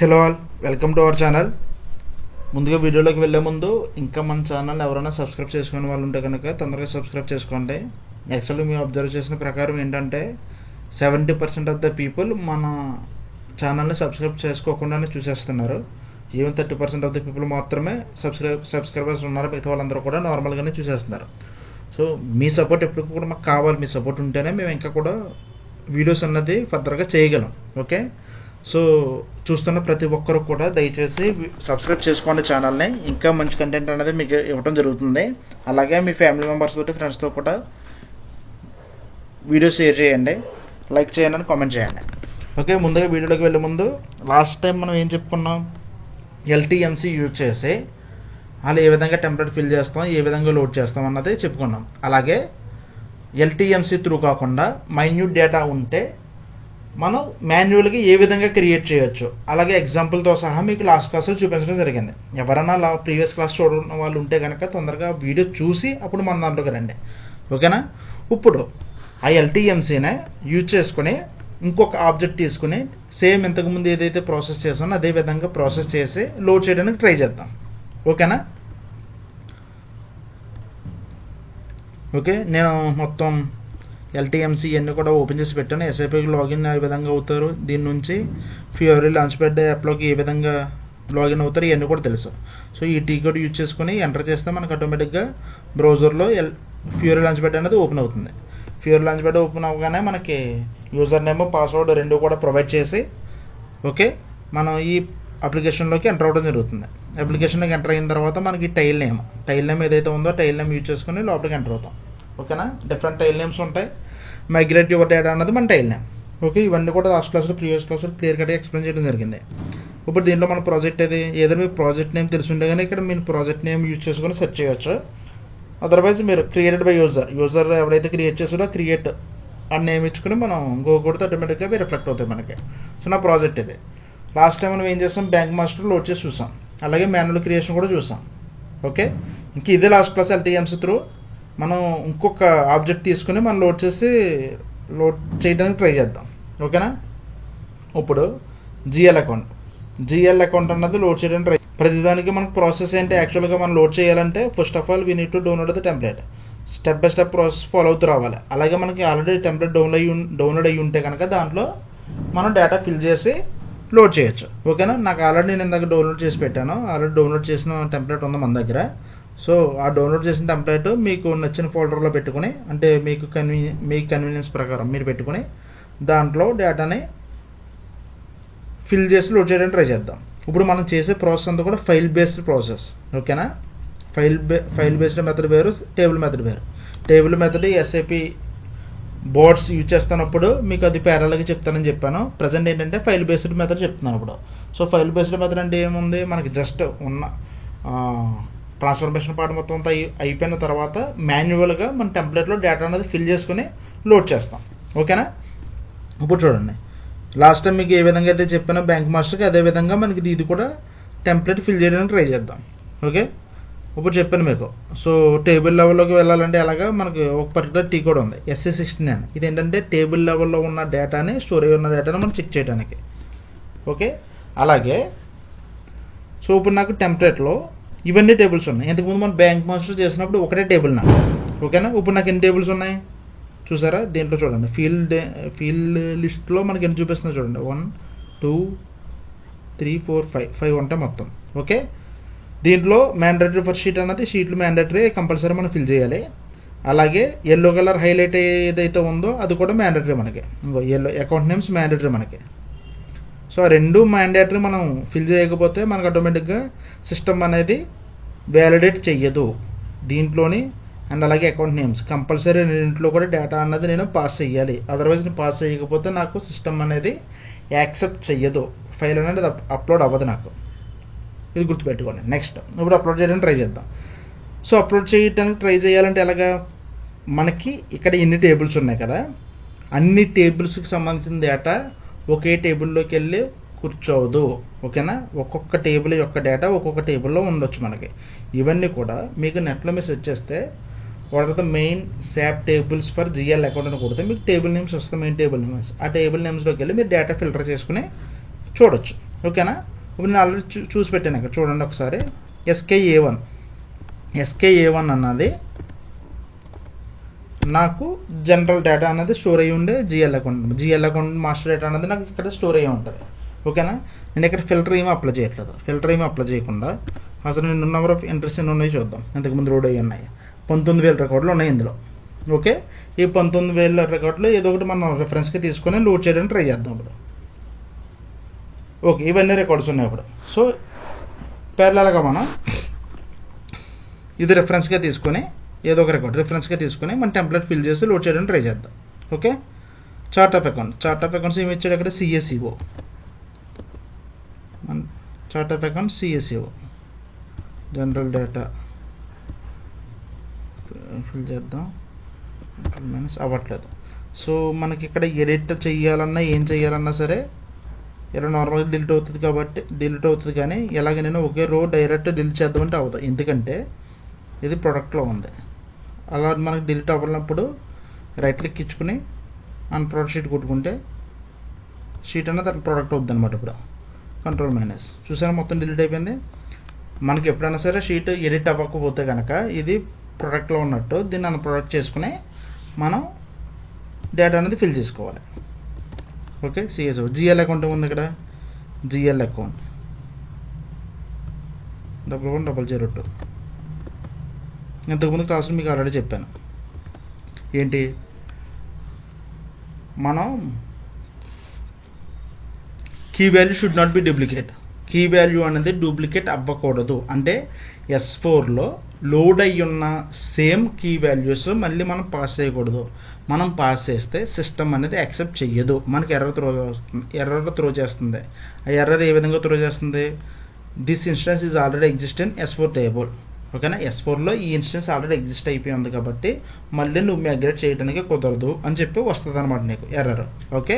Hello all, welcome to our channel. ముందుగా వీడియోలోకి వెళ్ళే ముందు ఇంకా మన ఛానల్ ఎవరైనా సబ్స్క్రైబ్ చేసుకునే వాళ్ళు ఉంటే కనుక తొందరగా సబ్స్క్రైబ్ చేసుకోండి. యాక్చువల్లీ మేము అబ్జర్వ్ చేసిన ప్రకారం ఏంటంటే 70% ఆఫ్ ద పీపుల్ మన ఛానల్ని సబ్స్క్రైబ్ చేసుకోకుండానే చూసేస్తున్నారు. ఈవెన్ 30% ఆఫ్ ద పీపుల్ మాత్రమే సబ్స్క్రైబర్స్ ఉన్నారు. మిగతా వాళ్ళందరూ కూడా నార్మల్గానే చూసేస్తున్నారు. సో మీ సపోర్ట్ ఎప్పుడు కూడా మాకు కావాలి. మీ సపోర్ట్ ఉంటేనే మేము ఇంకా కూడా వీడియోస్ అన్నది ఫర్దర్గా చేయగలం. ఓకే, సో చూస్తున్న ప్రతి ఒక్కరు కూడా దయచేసి సబ్స్క్రైబ్ చేసుకోండి ఛానల్ని. ఇంకా మంచి కంటెంట్ అనేది మీకు ఇవ్వడం జరుగుతుంది. అలాగే మీ ఫ్యామిలీ మెంబర్స్ తోటి ఫ్రెండ్స్తో కూడా వీడియో షేర్ చేయండి, లైక్ చేయండి, కామెంట్ చేయండి. ఓకే, ముందుగా వీడియోలోకి వెళ్ళే ముందు లాస్ట్ టైం మనం ఏం చెప్పుకున్నాం, LTMC యూజ్ చేసి వాళ్ళు ఏ విధంగా టెంప్లెట్ ఫిల్ చేస్తాం, ఏ విధంగా లోడ్ చేస్తాం అన్నది చెప్పుకున్నాం. అలాగే LTMC త్రూ కాకుండా మైన్యూట్ డేటా ఉంటే మనం మాన్యువల్గా ఏ విధంగా క్రియేట్ చేయొచ్చు, అలాగే ఎగ్జాంపుల్తో సహా మీకు లాస్ట్ క్లాస్లో చూపించడం జరిగింది. ఎవరైనా ప్రీవియస్ క్లాస్ చూడడం వాళ్ళు ఉంటే కనుక తొందరగా వీడియో చూసి అప్పుడు మన దాంట్లోకి రండి. ఓకేనా, ఇప్పుడు ఆ LTMCనే యూజ్ చేసుకుని ఇంకొక ఆబ్జెక్ట్ తీసుకుని సేమ్ ఇంతకుముందు ఏదైతే ప్రాసెస్ చేసామో అదే విధంగా ప్రాసెస్ చేసి లోడ్ చేయడానికి ట్రై చేద్దాం. ఓకేనా, ఓకే, నేను మొత్తం LTMC ఇవన్నీ కూడా ఓపెన్ చేసి పెట్టాను. SAPకి లాగిన్ ఏ విధంగా అవుతారు, దీని నుంచి ఫ్యూరీ లాంచ్ప్యాడ్ యాప్లోకి ఏ విధంగా లాగిన్ అవుతారు ఇవన్నీ కూడా తెలుసు. సో ఈ టీ కోడ్ యూజ్ చేసుకుని ఎంటర్ చేస్తే మనకు ఆటోమేటిక్గా బ్రౌజర్లో ఫ్యూరీ లాంచ్ప్యాడ్ అనేది ఓపెన్ అవుతుంది. ఫ్యూరీ లాంచ్ప్యాడ్ ఓపెన్ అవ్వగానే మనకి యూజర్ నేమ్ పాస్వర్డ్ రెండు కూడా ప్రొవైడ్ చేసి ఓకే మనం ఈ అప్లికేషన్లోకి ఎంటర్ అవ్వడం జరుగుతుంది. అప్లికేషన్లోకి ఎంటర్ అయిన తర్వాత మనకి టైల్ నేమ్ ఏదైతే ఉందో టైల్ నేమ్ యూజ్ చేసుకుని లోపలికి ఎంటర్ అవుతాం. ఓకేనా, డిఫరెంట్ టైల్ నేమ్స్ ఉంటాయి. మైగ్రేట్ యువర్ డేటా అన్నది మన టైల్ నేమ్. ఓకే, ఇవన్నీ కూడా లాస్ట్ క్లాస్లో ప్రీవియస్ క్లాస్లో క్లియర్ కట్గా ఎక్స్ప్లెయిన్ చేయడం జరిగింది. ఇప్పుడు దీంట్లో మన ప్రాజెక్ట్ ఏదో మీ ప్రాజెక్ట్ నేమ్ తెలుసుంటే కానీ ఇక్కడ మీరు ప్రాజెక్ట్ నేమ్ యూజ్ చేసుకుని సెర్చ్ చేయొచ్చు. అదర్వైజ్ మీరు క్రియేటెడ్ బై యూజర్ ఎవరైతే క్రియేట్ చేసారో క్రియేట్ అని నేమ్ ఇచ్చుకుని మనం గో కొడితే ఆటోమేటిక్గా అవి రిఫ్లెక్ట్ అవుతాయి మనకి. సో నా ప్రాజెక్ట్ ఇది. లాస్ట్ టైం మనం ఏం చేస్తాం, బ్యాంక్ మాస్టర్ లోడ్ చేసి చూసాం, అలాగే మాన్యువల్ క్రియేషన్ కూడా చూసాం. ఓకే, ఇంక ఇదే లాస్ట్ క్లాస్ LTMC త్రూ మనం ఇంకొక ఆబ్జెక్ట్ తీసుకుని మనం లోడ్ చేయడానికి ట్రై చేద్దాం. ఓకేనా, ఇప్పుడు GL అకౌంట్ అన్నది లోడ్ చేయడానికి ట్రై. ప్రతిదానికి మనకు ప్రాసెస్ ఏంటి, యాక్చువల్గా మనం లోడ్ చేయాలంటే first of all we need to download the template. Step by step process follow అవుతూ రావాలి. అలాగే మనకి ఆల్రెడీ టెంప్లెట్ డౌన్లోడ్ అయ్యి ఉంటే కనుక దాంట్లో మనం డేటా ఫిల్ చేసి లోడ్ చేయొచ్చు. ఓకేనా, నాకు ఆల్రెడీ నేను ఇందాక డౌన్లోడ్ చేసి పెట్టాను. ఆల్రెడీ డౌన్లోడ్ చేసిన టెంప్లెట్ ఉంది మన దగ్గర. సో ఆ డౌన్లోడ్ చేసిన టెంప్లెట్ మీకు నచ్చిన ఫోల్డర్లో పెట్టుకుని, అంటే మీకు కన్వీనియన్స్ ప్రకారం మీరు పెట్టుకుని దాంట్లో డేటాని ఫిల్ చేసి లోడ్ చేయడానికి ట్రై చేద్దాం. ఇప్పుడు మనం చేసే ప్రాసెస్ అంతా కూడా ఫైల్ బేస్డ్ ప్రాసెస్. ఓకేనా, ఫైల్ బేస్డ్ మెథడ్ వేరు, టేబుల్ మెథడ్ వేరు. Table method SAP boards use చేస్తున్నప్పుడు మీకు అది ప్యారల్గా చెప్తానని చెప్పాను. ప్రజెంట్ ఏంటంటే ఫైల్ బేస్డ్ మెథడ్ చెప్తున్నాను ఇప్పుడు. సో ఫైల్ బేస్డ్ మెథడ్ అంటే ఏముంది, మనకి జస్ట్ ఉన్న ట్రాన్స్ఫర్మేషన్ పార్ట్ మొత్తం అంతా అయిపోయిన తర్వాత మాన్యువల్గా మన టెంప్లెట్లో డేటా అనేది ఫిల్ చేసుకుని లోడ్ చేస్తాం. ఓకేనా, ఇప్పుడు చూడండి, లాస్ట్ టైం మీకు ఏ విధంగా అయితే చెప్పానో బ్యాంక్ మాస్టర్కి అదే విధంగా మనకి ఇది కూడా టెంప్లెట్ ఫిల్ చేయడానికి ట్రై చేద్దాం. ఓకే, ఇప్పుడు చెప్పాను మీకు. సో టేబుల్ లెవెల్లోకి వెళ్ళాలంటే అలాగా మనకి ఒక పర్టికులర్ టీ కోడ్ ఉంది, SC69. ఇది ఏంటంటే టేబుల్ లెవెల్లో ఉన్న డేటాని, స్టోరేజ్ ఉన్న డేటాని మనం చెక్ చేయడానికి. ఓకే, అలాగే సో ఇప్పుడు నాకు టెంప్లెట్లో ఇవన్నీ టేబుల్స్ ఉన్నాయి. ఇంతకుముందు మనం బ్యాంక్ మాస్టర్ చేసినప్పుడు ఒకటే టేబుల్ నాకు. ఓకేనా, ఇప్పుడు నాకు ఎన్ని టేబుల్స్ ఉన్నాయి చూసారా, దీంట్లో చూడండి ఫీల్డ్ లిస్ట్లో మనకి ఎన్ని చూపిస్తుంది చూడండి, 1 2 3 4 5 ఉంటాయి మొత్తం. ఓకే, దీంట్లో మ్యాండేటరీ ఫర్ షీట్ అన్నది షీట్లు మ్యాండేటరీ కంపల్సరీ మనం ఫిల్ చేయాలి. అలాగే ఎల్లో కలర్ హైలైట్ ఏదైతే ఉందో అది కూడా మ్యాండేటరీ మనకి. ఎల్లో అకౌంట్ నేమ్స్ మ్యాండేటరీ మనకి. సో ఆ రెండు మ్యాండేటరీ మనం ఫిల్ చేయకపోతే మనకు ఆటోమేటిక్గా సిస్టమ్ అనేది వ్యాలిడేట్ చెయ్యదు దీంట్లోని. అండ్ అలాగే అకౌంట్ నేమ్స్ కంపల్సరీ రెండింటిలో కూడా డేటా అన్నది నేను పాస్ చేయాలి. అదర్వైజ్ నేను పాస్ చేయకపోతే నాకు సిస్టమ్ అనేది యాక్సెప్ట్ చెయ్యదు, ఫైల్ అనేది అప్లోడ్ అవ్వదు నాకు. ఇది గుర్తుపెట్టుకోండి. నెక్స్ట్ ఇప్పుడు అప్లోడ్ చేయడానికి ట్రై చేద్దాం. సో అప్లోడ్ చేయడానికి ట్రై చేయాలంటే ఎలాగా, మనకి ఇక్కడ ఎన్ని టేబుల్స్ ఉన్నాయి కదా, అన్ని టేబుల్స్కి సంబంధించిన డేటా ఒకే టేబుల్లోకి వెళ్ళి కూర్చోవద్దు. ఓకేనా, ఒక్కొక్క టేబుల్ యొక్క డేటా ఒక్కొక్క టేబుల్లో ఉండొచ్చు మనకి. ఇవన్నీ కూడా మీకు నెట్లో మీరు సెర్చ్ చేస్తే what are the main SAP tables for GL account అని కొడితే మీకు టేబుల్ నేమ్స్ వస్తాయి, మెయిన్ టేబుల్ నేమ్స్. ఆ టేబుల్ నేమ్స్లోకి వెళ్ళి మీరు డేటా ఫిల్టర్ చేసుకుని చూడొచ్చు. ఓకేనా. ఇప్పుడు నేను ఆల్రెడీ చూసి పెట్టాను ఇక్కడ చూడండి ఒకసారి. SKA1 అన్నది నాకు జనరల్ డేటా అనేది స్టోర్ అయ్యి ఉండే GL అకౌంట్ మాస్టర్ డేటా అనేది నాకు ఇక్కడ స్టోర్ అయ్యి ఉంటుంది. ఓకేనా. నేను ఇక్కడ ఫిల్టర్ ఏమీ అప్లై చేయట్లేదు. ఫిల్టర్ ఏమీ అప్లై చేయకుండా అసలు నేను నెంబర్ ఆఫ్ ఎంట్రీస్ ఎన్ని ఉన్నాయి చూద్దాం. ఇంతకుముందు లోడ్ అయ్యి ఉన్నాయి 19,000 రికార్డులు ఉన్నాయి ఇందులో. ఓకే. ఈ 19,000 రికార్డులు ఏదో ఒకటి మనం రెఫరెన్స్కి తీసుకొని లోడ్ చేయడానికి ట్రై చేద్దాం ఇప్పుడు. ఓకే, ఇవన్నీ రికార్డ్స్ ఉన్నాయి ఇప్పుడు. సో ప్యారలల్గా మనం ఇది రెఫరెన్స్గా తీసుకొని ఏదో ఒక రికార్డ్ రెఫరెన్స్గా తీసుకొని మన టెంప్లెట్ ఫిల్ చేసి లోడ్ చేయడానికి ట్రై చేద్దాం. ఓకే. చార్ట్ ఆఫ్ అకౌంట్స్ ఏమి ఇచ్చాడు అక్కడ? CSEO. Chart of account CSEO general data fill చేద్దాం. మైనస్ అవ్వట్లేదు. సో మనకి ఇక్కడ ఎడిట్ చేయాలన్నా ఏం చేయాలన్నా సరే ఇలా నార్మల్గా డిలీట్ అవుతుంది కాబట్టి డిలీట్ అవుతుంది, కానీ ఇలాగ నేను ఒకే రో డైరెక్ట్ డిలీట్ చేద్దామంటే అవుతుంది. ఎందుకంటే ఇది ప్రొడక్ట్లో ఉంది. అలా మనకి డిలీట్ అవ్వనప్పుడు రైట్ క్లిక్ ఇచ్చుకుని అన్ప్రొడక్ట్ షీట్ కొట్టుకుంటే షీట్ అన్నది ప్రొడక్ట్ అవుతుంది అనమాట. ఇప్పుడు కంట్రోల్ మైనస్ చూసారా మొత్తం డిలీట్ అయిపోయింది. మనకి ఎప్పుడైనా సరే షీట్ ఎడిట్ అవ్వకపోతే కనుక ఇది ప్రొడక్ట్లో ఉన్నట్టు దీన్ని అన్ప్రొడక్ట్ చేసుకుని మనం డేటా అనేది ఫిల్ చేసుకోవాలి. ఓకే. CSO GL అకౌంట్ ఉంది ఇక్కడ. GL account 11,002. ఇంతకుముందు క్లాసులో మీకు ఆల్రెడీ చెప్పాను ఏంటి, మనం key value should not be duplicate. Key value అనేది డూప్లికేట్ అవ్వకూడదు. అంటే S4లో లోడ్ అయ్యి ఉన్న సేమ్ కీ వాల్యూస్ మళ్ళీ మనం పాస్ చేయకూడదు. మనం పాస్ చేస్తే సిస్టమ్ అనేది యాక్సెప్ట్ చెయ్యదు. మనకి ఎర్రర్ త్రో చేస్తుంది. ఆ ఎర్రర్ ఏ విధంగా త్రో చేస్తుంది? This instance is already exist in S4 table. ఓకేనా. S4లో ఈ ఇన్స్టెన్స్ ఆల్రెడీ ఎగ్జిస్ట్ అయిపోయి ఉంది కాబట్టి మళ్ళీ నువ్వు మైగ్రేట్ చేయడానికి కుదరదు అని చెప్పి వస్తుంది అనమాట నీకు error. Okay.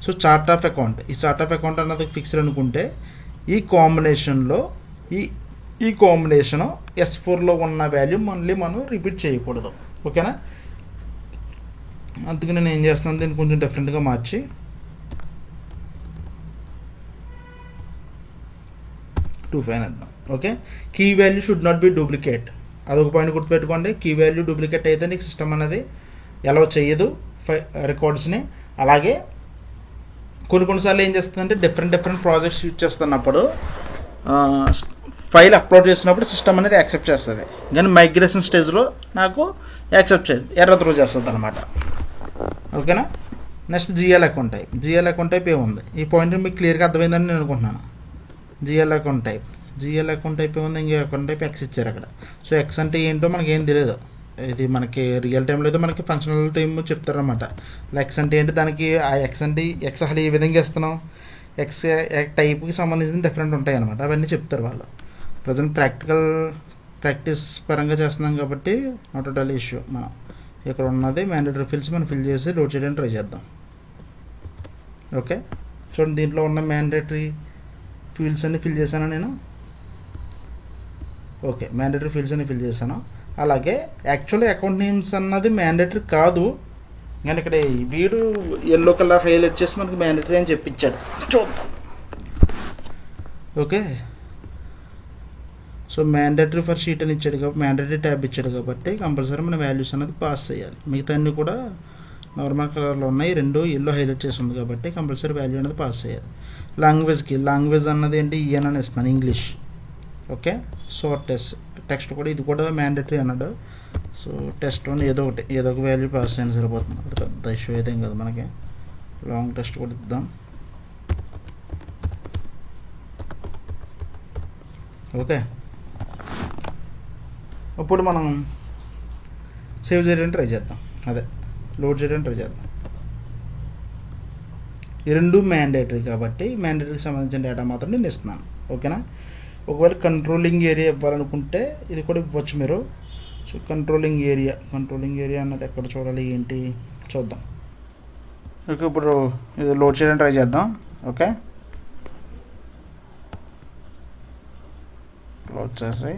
So chart of account, ఈ చార్ట్ ఆఫ్ అకౌంట్ అన్నది ఫిక్స్డ్ అనుకుంటే ఈ కాంబినేషన్లో ఈ కాంబినేషన్ S4లో ఉన్న వాల్యూ మళ్ళీ మనం రిపీట్ చేయకూడదు. ఓకేనా. అందుకని నేను ఏం చేస్తున్నాను, దీన్ని కొంచెం డిఫరెంట్గా మార్చి ఇద్దాం. Okay. Key value should not be duplicate. అదొక పాయింట్ గుర్తుపెట్టుకోండి. కీ వాల్యూ డూప్లికేట్ అయితే నీకు సిస్టమ్ అనేది ఎలా చేయదు రికార్డ్స్ని. అలాగే కొన్నిసార్లు ఏం చేస్తుందంటే డిఫరెంట్ ప్రాజెక్ట్స్ యూజ్ చేస్తున్నప్పుడు ఫైల్ అప్లోడ్ చేసినప్పుడు సిస్టమ్ అనేది యాక్సెప్ట్ చేస్తుంది, కానీ మైగ్రేషన్ స్టేజ్లో నాకు యాక్సెప్ట్ చేయదు, ఎర్రర్ త్రో చేస్తుంది అనమాట. ఓకేనా. నెక్స్ట్ GL అకౌంట్ టైప్ ఏముంది? ఈ పాయింట్ మీకు క్లియర్గా అర్థమైందని నేను అనుకుంటున్నాను. GL అకౌంట్ టైప్ ఏముంది? ఇంకే అకౌంట్ టైప్ X ఇచ్చారు అక్కడ. సో X అంటే ఏంటో మనకి ఏం తెలియదు. ఇది మనకి రియల్ టైంలో అయితే మనకి ఫంక్షనల్ టైం చెప్తారనమాట. X అంటే ఏంటి, దానికి ఆ X అంటే X అసలు ఏ విధంగా ఇస్తున్నాం, X టైప్కి సంబంధించిన డిఫరెంట్ ఉంటాయి అనమాట. అవన్నీ చెప్తారు వాళ్ళు. ప్రజెంట్ ప్రాక్టీస్ పరంగా చేస్తున్నాం కాబట్టి నాట్ అట్ ఆల్ ఇష్యూ. మనం ఇక్కడ ఉన్నది మ్యాండేటరీ ఫీల్డ్స్ మనం ఫిల్ చేసి లోడ్ చేయడానికి ట్రై చేద్దాం. ఓకే. చూడండి దీంట్లో ఉన్న మ్యాండేటరీ ఫీల్డ్స్ అన్ని ఫిల్ చేశాను నేను. ఓకే, మ్యాండేటరీ ఫీల్డ్స్ అన్ని ఫిల్ చేశాను. అలాగే యాక్చువల్లీ అకౌంట్ నేమ్స్ అన్నది మ్యాండేటరీ కాదు, కానీ ఇక్కడ వీడు ఎల్లో కలర్ హైలైట్ చేసి మనకి మ్యాండేటరీ అని చెప్పించాడు. చూద్దాం. Okay. So mandatory for sheet అని ఇచ్చాడు కాబట్టి మ్యాండేటరీ ట్యాబ్ ఇచ్చాడు కాబట్టి కంపల్సరీ మన వాల్యూస్ అనేది పాస్ చేయాలి. మిగతా అన్నీ కూడా నార్మల్ కలర్లో ఉన్నాయి, రెండు ఎల్లో హైలైట్ చేసి ఉంది కాబట్టి కంపల్సరీ వాల్యూ అనేది పాస్ చేయాలి. లాంగ్వేజ్ అన్నది ఏంటి, ఈఎన్ అని ఇస్తున్నాను, ఇంగ్లీష్. ఓకే. సో టెక్స్ట్ కూడా ఇది కూడా మ్యాండేటరీ అన్నాడు. సో టెస్ట్ వన్ ఏదో ఒక వాల్యూ పాస్ అయినా సరిపోతుంది, అది పెద్ద ఇష్యూ అయితే కదా మనకి. లాంగ్ టెస్ట్ కూడా ఇద్దాం. ఓకే. ఇప్పుడు మనం సేవ్ చేయడానికి ట్రై చేద్దాం, అదే లోడ్ చేయడానికి ట్రై చేద్దాం. ఈ రెండు మ్యాండేటరీ కాబట్టి మ్యాండేటరీకి సంబంధించిన డేటా మాత్రం నేను ఇస్తున్నాను. ఓకేనా. ఒకవేళ కంట్రోలింగ్ ఏరియా ఇవ్వాలనుకుంటే ఇది కూడా ఇవ్వచ్చు మీరు. సో కంట్రోలింగ్ ఏరియా అన్నది ఎక్కడ చూడాలి ఏంటి చూద్దాం. ఓకే, ఇప్పుడు ఇది లోడ్ చేయడానికి ట్రై చేద్దాం. ఓకే, లోడ్ చేసి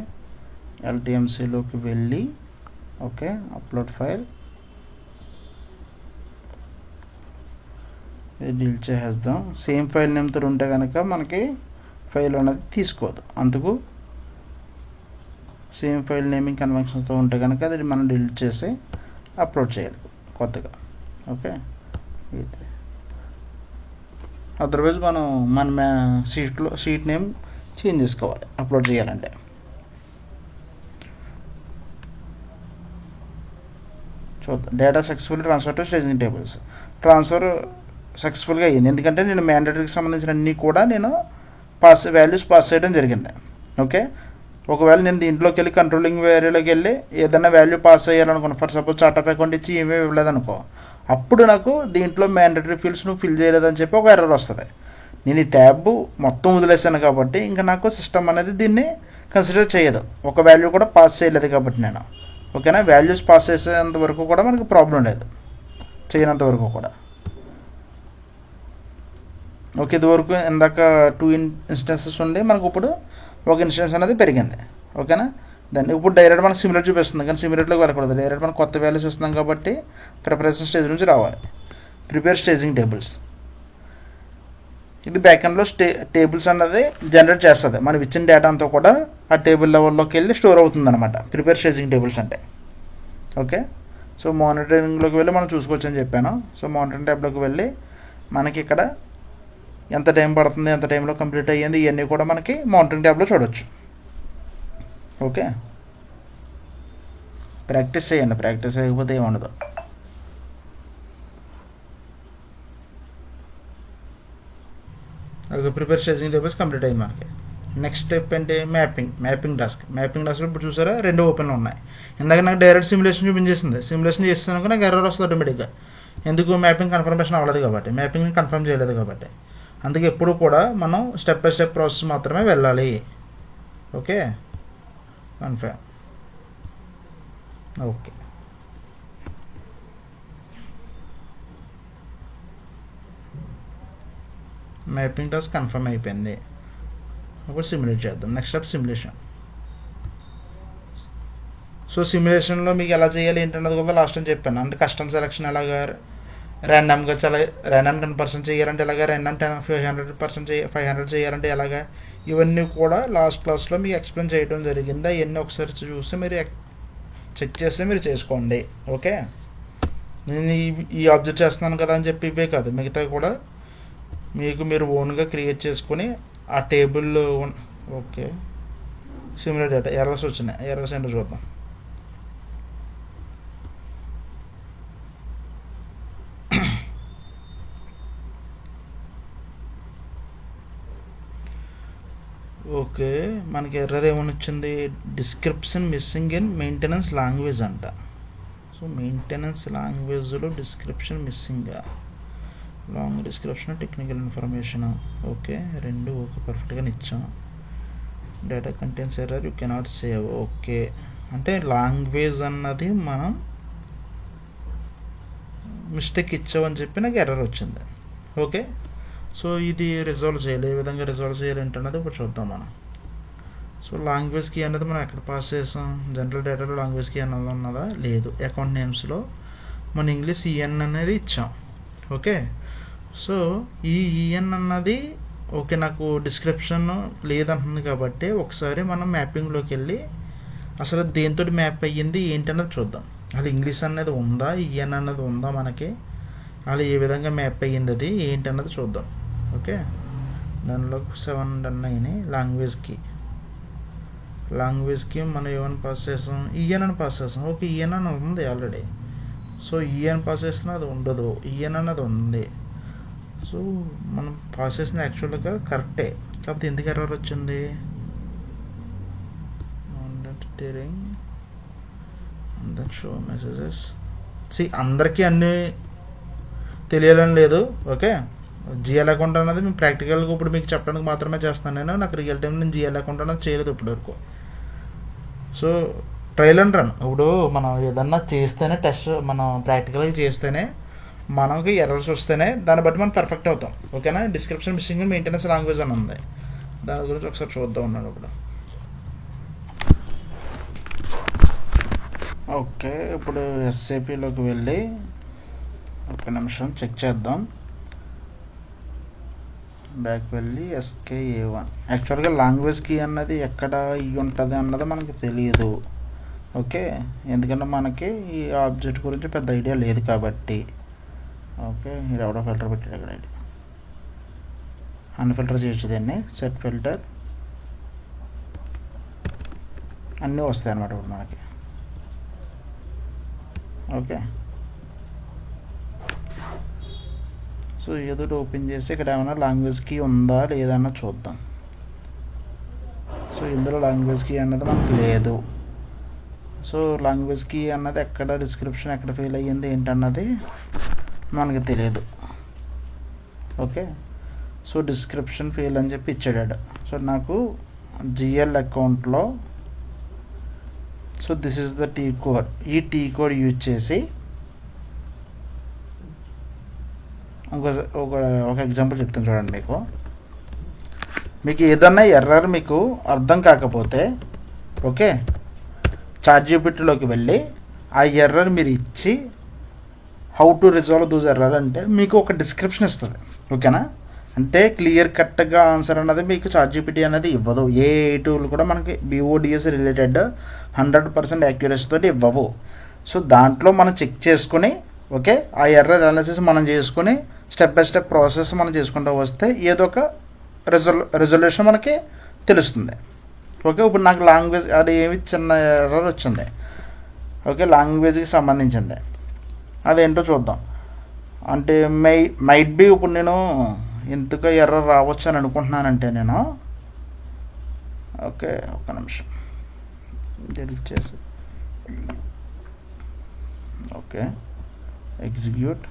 LTMCలోకి వెళ్ళి ఓకే అప్లోడ్ ఫైల్ ఇది డిలీట్ చేసేద్దాం. సేమ్ ఫైల్ నేమ్తో ఉంటే కనుక మనకి ఫైల్ అనేది తీసుకోదు. అందుకు సేమ్ ఫైల్ నేమింగ్ కన్వెన్షన్స్తో ఉంటే కనుక అది మనం డిలీట్ చేసి అప్లోడ్ చేయాలి కొత్తగా. ఓకే, అదర్వైజ్ మనం మన షీట్ నేమ్ చేంజ్ చేసుకోవాలి అప్లోడ్ చేయాలంటే. చూద్దాం. Data successful transfer to staging tables. Transfer సక్సెస్ఫుల్గా అయ్యింది, ఎందుకంటే నేను మ్యాండేటరీకి సంబంధించిన అన్నీ కూడా నేను వాల్యూస్ పాస్ చేయడం జరిగింది. ఓకే, ఒకవేళ నేను దీంట్లోకి వెళ్ళి కంట్రోలింగ్ వేరియలోకి వెళ్ళి ఏదైనా వాల్యూ పాస్ చేయాలనుకున్నా, for suppose chart of account ఇచ్చి ఏమీ ఇవ్వలేదనుకో, అప్పుడు నాకు దీంట్లో మ్యాండేటరీ ఫీల్డ్స్ నువ్వు ఫిల్ చేయలేదని చెప్పి ఒక ఎర్రర్ వస్తుంది. నేను ఈ ట్యాబ్ మొత్తం వదిలేసాను కాబట్టి ఇంకా నాకు సిస్టమ్ అనేది దీన్ని కన్సిడర్ చేయదు, ఒక వాల్యూ కూడా పాస్ చేయలేదు కాబట్టి నేను. ఓకేనా, వాల్యూస్ పాస్ చేసేంత వరకు కూడా మనకు ప్రాబ్లం లేదు, చేయనంత వరకు కూడా. ఓకే, ఇదివరకు ఇందాక 2 ఇన్స్టెన్సెస్ ఉండి మనకు ఇప్పుడు ఒక ఇన్స్టెన్స్ అనేది పెరిగింది. ఓకేనా, దాన్ని ఇప్పుడు డైరెక్ట్ మనకు సిమ్యులేట్ చూపిస్తుంది, కానీ సిమ్యులేట్లోకి వెళ్ళకూడదు, డైరెక్ట్ మనం కొత్త వాల్యూస్ వస్తున్నాం కాబట్టి ప్రిపరేషన్ స్టేజ్ నుంచి రావాలి. ప్రిపేర్ స్టేజింగ్ టేబుల్స్, ఇది బ్యాకెండ్లో టేబుల్స్ అన్నది జనరేట్ చేస్తుంది. మనం ఇచ్చిన డేటా అంతా కూడా ఆ టేబుల్ లెవెల్లోకి వెళ్ళి స్టోర్ అవుతుంది అనమాట ప్రిపేర్ స్టేజింగ్ టేబుల్స్ అంటే. ఓకే, సో మానిటరింగ్లోకి వెళ్ళి మనం చూసుకోవచ్చు అని చెప్పాను. సో మానిటరింగ్ ట్యాబ్లోకి వెళ్ళి మనకి ఇక్కడ ఎంత టైం పడుతుంది, ఎంత టైంలో కంప్లీట్ అయ్యింది, ఇవన్నీ కూడా మనకి మానిటరింగ్ ట్యాబ్లో చూడొచ్చు. ఓకే, ప్రాక్టీస్ చేయండి, ప్రాక్టీస్ చేయకపోతే ఏముండదు. Okay, prepare staging tables complete అయింది మనకి. నెక్స్ట్ స్టెప్ ఏంటి, మ్యాపింగ్ టాస్క్. మ్యాపింగ్ టాస్క్లో ఇప్పుడు చూసారా 2 ఓపెన్లో ఉన్నాయి. ఇందాక నాకు డైరెక్ట్ సిమ్యులేషన్ చూపించేసింది, సిమ్యులేషన్ చేస్తాను నాకు ఎర్రర్ వస్తుంది ఆటోమేటిక్గా. ఎందుకు, మ్యాపింగ్ కన్ఫర్మేషన్ అవ్వలేదు కాబట్టి, మ్యాపింగ్ని కన్ఫర్మ్ చేయలేదు కాబట్టి. అందుకే ఎప్పుడు కూడా మనం స్టెప్ బై స్టెప్ ప్రాసెస్ మాత్రమే వెళ్ళాలి. Okay, confirm. Okay, mapping task confirm అయిపోయింది. అప్పుడు సిమ్యులేట్ చేద్దాం. Next step simulation. సో సిమ్యులేషన్లో మీకు ఎలా చేయాలి ఏంటన్నది కూడా లాస్ట్ టైం చెప్పాను. అంటే కస్టమ్ సెలెక్షన్ ఎలాగా, ర్యాండమ్గా ర్యాండమ్ 10% చేయాలంటే ఎలాగా, ర్యాండమ్ 500% చేయాలంటే ఎలాగా, ఇవన్నీ కూడా లాస్ట్ క్లాస్లో మీకు ఎక్స్ప్లెయిన్ చేయడం జరిగింది. అవన్నీ ఒకసారి చూసి మీరు చెక్ చేసి మీరు చేసుకోండి. ఓకే, నేను ఈ ఆబ్జెక్ట్ చేస్తున్నాను కదా అని చెప్పి ఇవే కాదు, మిగతా కూడా మీరు ఓన్గా క్రియేట్ చేసుకొని ఆ టేబుల్లో. ఓకే, సిమ్యులేట్ డేటా ఎర్రర్స్ వచ్చినాయి, ఎర్రర్స్ ఏంటో చూద్దాం. ఓకే, మనకి ఎర్రర్ ఏమని వచ్చింది, description missing in maintenance language అంట. సో మెయింటెనెన్స్ లాంగ్వేజ్లో description missing, long description, technical information. Okay, 2 okay పర్ఫెక్ట్గా ఇచ్చాం. Data contents error, you cannot save. Okay, అంటే లాంగ్వేజ్ అన్నది మనం మిస్టేక్ ఇచ్చామని చెప్పి నాకు ఎర్రర్ వచ్చింది. ఓకే, సో ఇది రిజాల్వ్ చేయాలి. ఏ విధంగా రిజాల్వ్ చేయాలి ఏంటన్నది ఇప్పుడు చూద్దాం మనం. సో లాంగ్వేజ్ కీ అనేది మనం ఎక్కడ పాస్ చేసాం, జనరల్ డేటాలో లాంగ్వేజ్ కీ అన్నది ఉన్నదా, లేదు. అకౌంట్ నేమ్స్లో మన ఇంగ్లీష్ ఈఎన్ అనేది ఇచ్చాం. ఓకే, సో ఈ ఈఎన్ అన్నది ఓకే నాకు డిస్క్రిప్షన్ లేదంటుంది కాబట్టి ఒకసారి మనం మ్యాపింగ్లోకి వెళ్ళి అసలు దేంతో మ్యాప్ అయ్యింది ఏంటన్నది చూద్దాం. అది ఇంగ్లీష్ అనేది ఉందా, ఈఎన్ అన్నది ఉందా మనకి, అలా ఏ విధంగా మ్యాప్ అయ్యింది అది ఏంటన్నది చూద్దాం. ఓకే, దానిలో 7 డన్ అయినాయి. లాంగ్వేజ్కి మనం ఏమైనా పాస్ చేసాం, ఈఎన్ అని పాస్ చేసాం. ఓకే, ఈఎన్ అని ఉంది ఆల్రెడీ. సో ఈఎన్ పాస్ చేస్తున్నా అది ఉండదు, ఈఎన్ అన్నది ఉంది. సో మనం పాస్ చేసిన యాక్చువల్గా కరెక్టే, కాకపోతే ఎందుకు ఎర్రర్ వచ్చింది, షో మెసేజెస్. అందరికీ అన్నీ తెలియాలని లేదు. ఓకే, జిఎల్ అకౌంట్ అన్నది మేము ప్రాక్టికల్గా ఇప్పుడు మీకు చెప్పడానికి మాత్రమే చేస్తాను నేను, నాకు రియల్ టైం నేను జిఎల్ అకౌంట్ అన్నది చేయలేదు ఇప్పటివరకు. సో ట్రయల్ అండ్ రన్, ఇప్పుడు మనం ఏదన్నా చేస్తేనే టెస్ట్, మనం ప్రాక్టికల్గా చేస్తేనే మనకి ఎర్రర్స్ వస్తేనే దాన్ని బట్టి మనం పర్ఫెక్ట్ అవుతాం. ఓకేనా, డిస్క్రిప్షన్ మిస్సింగ్ మెయింటెనెన్స్ లాంగ్వేజ్ అని ఉంది, దాని గురించి ఒకసారి చూద్దాం ఉన్నాడు ఇప్పుడు. ఓకే, ఇప్పుడు ఎస్ఏపిలోకి వెళ్ళి ఒక నిమిషం చెక్ చేద్దాం. బ్యాక్ వెళ్ళి SKA1. యాక్చువల్గా లాంగ్వేజ్ కీ అన్నది ఎక్కడ ఇవి ఉంటుంది అన్నది మనకి తెలియదు. ఓకే, ఎందుకంటే మనకి ఈ ఆబ్జెక్ట్ గురించి పెద్ద ఐడియా లేదు కాబట్టి. ఓకే, ఇది ఎవడో ఫిల్టర్ పెట్టాడు ఇక్కడ. అన్ఫిల్టర్ చేయొచ్చు దీన్ని. సెట్ ఫిల్టర్ అన్నీ వస్తాయి అన్నమాట ఇప్పుడు మనకి. ఓకే, సో ఏదో ఓపెన్ చేసి ఇక్కడ ఏమైనా లాంగ్వేజ్ కీ ఉందా లేదన్నా చూద్దాం. సో ఇందులో లాంగ్వేజ్ కీ అన్నది మనకు లేదు. సో లాంగ్వేజ్ కీ అన్నది ఎక్కడ డిస్క్రిప్షన్ ఎక్కడ ఫెయిల్ అయ్యింది ఏంటన్నది మనకి తెలియదు. ఓకే, సో డిస్క్రిప్షన్ ఫెయిల్ అని చెప్పి ఇచ్చాడు. సో నాకు GL అకౌంట్లో so this is the T code. ఈ టీ కోడ్ యూజ్ చేసి ఒక ఎగ్జాంపుల్ చెప్తాను చూడండి. మీకు ఏదన్నా ఎర్రర్ మీకు అర్థం కాకపోతే ఓకే, ChatGPTలోకి వెళ్ళి ఆ ఎర్రర్ మీరు ఇచ్చి how to resolve those error అంటే మీకు ఒక డిస్క్రిప్షన్ ఇస్తుంది. ఓకేనా, అంటే క్లియర్ కట్గా ఆన్సర్ అన్నది మీకు ChatGPT అనేది ఇవ్వదు. ఏ టూల్ కూడా మనకి BODS రిలేటెడ్ 100% యాక్యురసీతో ఇవ్వవు. సో దాంట్లో మనం చెక్ చేసుకుని ఓకే, ఆ ఎర్రర్ అనాలిసిస్ మనం చేసుకుని స్టెప్ బై స్టెప్ ప్రాసెస్ మనం చేసుకుంటూ వస్తే ఏదో ఒక రెజల్యూషన్ మనకి తెలుస్తుంది. ఓకే, ఇప్పుడు నాకు లాంగ్వేజ్ అది ఏమి చిన్న ఎర్రర్ వచ్చింది. ఓకే, లాంగ్వేజ్కి సంబంధించింది. అదేంటో చూద్దాం. అంటే మైట్ బి ఇప్పుడు నేను ఎందుకు ఎర్రర్ రావచ్చు అని అనుకుంటున్నానంటే నేను ఓకే ఒక్క నిమిషం డిలీట్ చేసి ఓకే ఎగ్జిక్యూట్.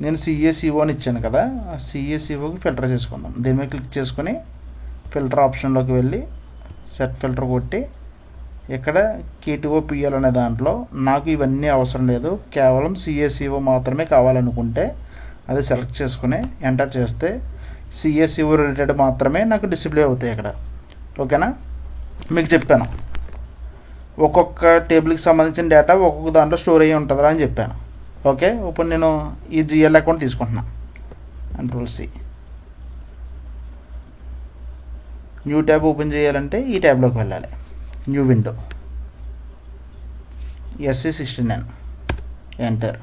నేను CA/CO అని ఇచ్చాను కదా, ఆ CA/COకి ఫిల్టర్ చేసుకుందాం. దీని మీద క్లిక్ చేసుకుని ఫిల్టర్ ఆప్షన్లోకి వెళ్ళి సెట్ ఫిల్టర్ కొట్టి ఇక్కడ K2OPL అనే దాంట్లో నాకు ఇవన్నీ అవసరం లేదు, కేవలం CA/CO మాత్రమే కావాలనుకుంటే అది సెలెక్ట్ చేసుకుని ఎంటర్ చేస్తే CA/CO రిలేటెడ్ మాత్రమే నాకు డిస్ప్లే అవుతాయి ఇక్కడ. ఓకేనా, మీకు చెప్పాను ఒక్కొక్క టేబుల్కి సంబంధించిన డేటా ఒక్కొక్క దాంట్లో స్టోర్ అయ్యి ఉంటుందా అని చెప్పాను. ఓకే, ఇప్పుడు నేను ఈ GL అకౌంట్ తీసుకుంటున్నా. Ctrl+C. న్యూ ట్యాబ్ ఓపెన్ చేయాలంటే ఈ ట్యాబ్లోకి వెళ్ళాలి. New window SC69 enter.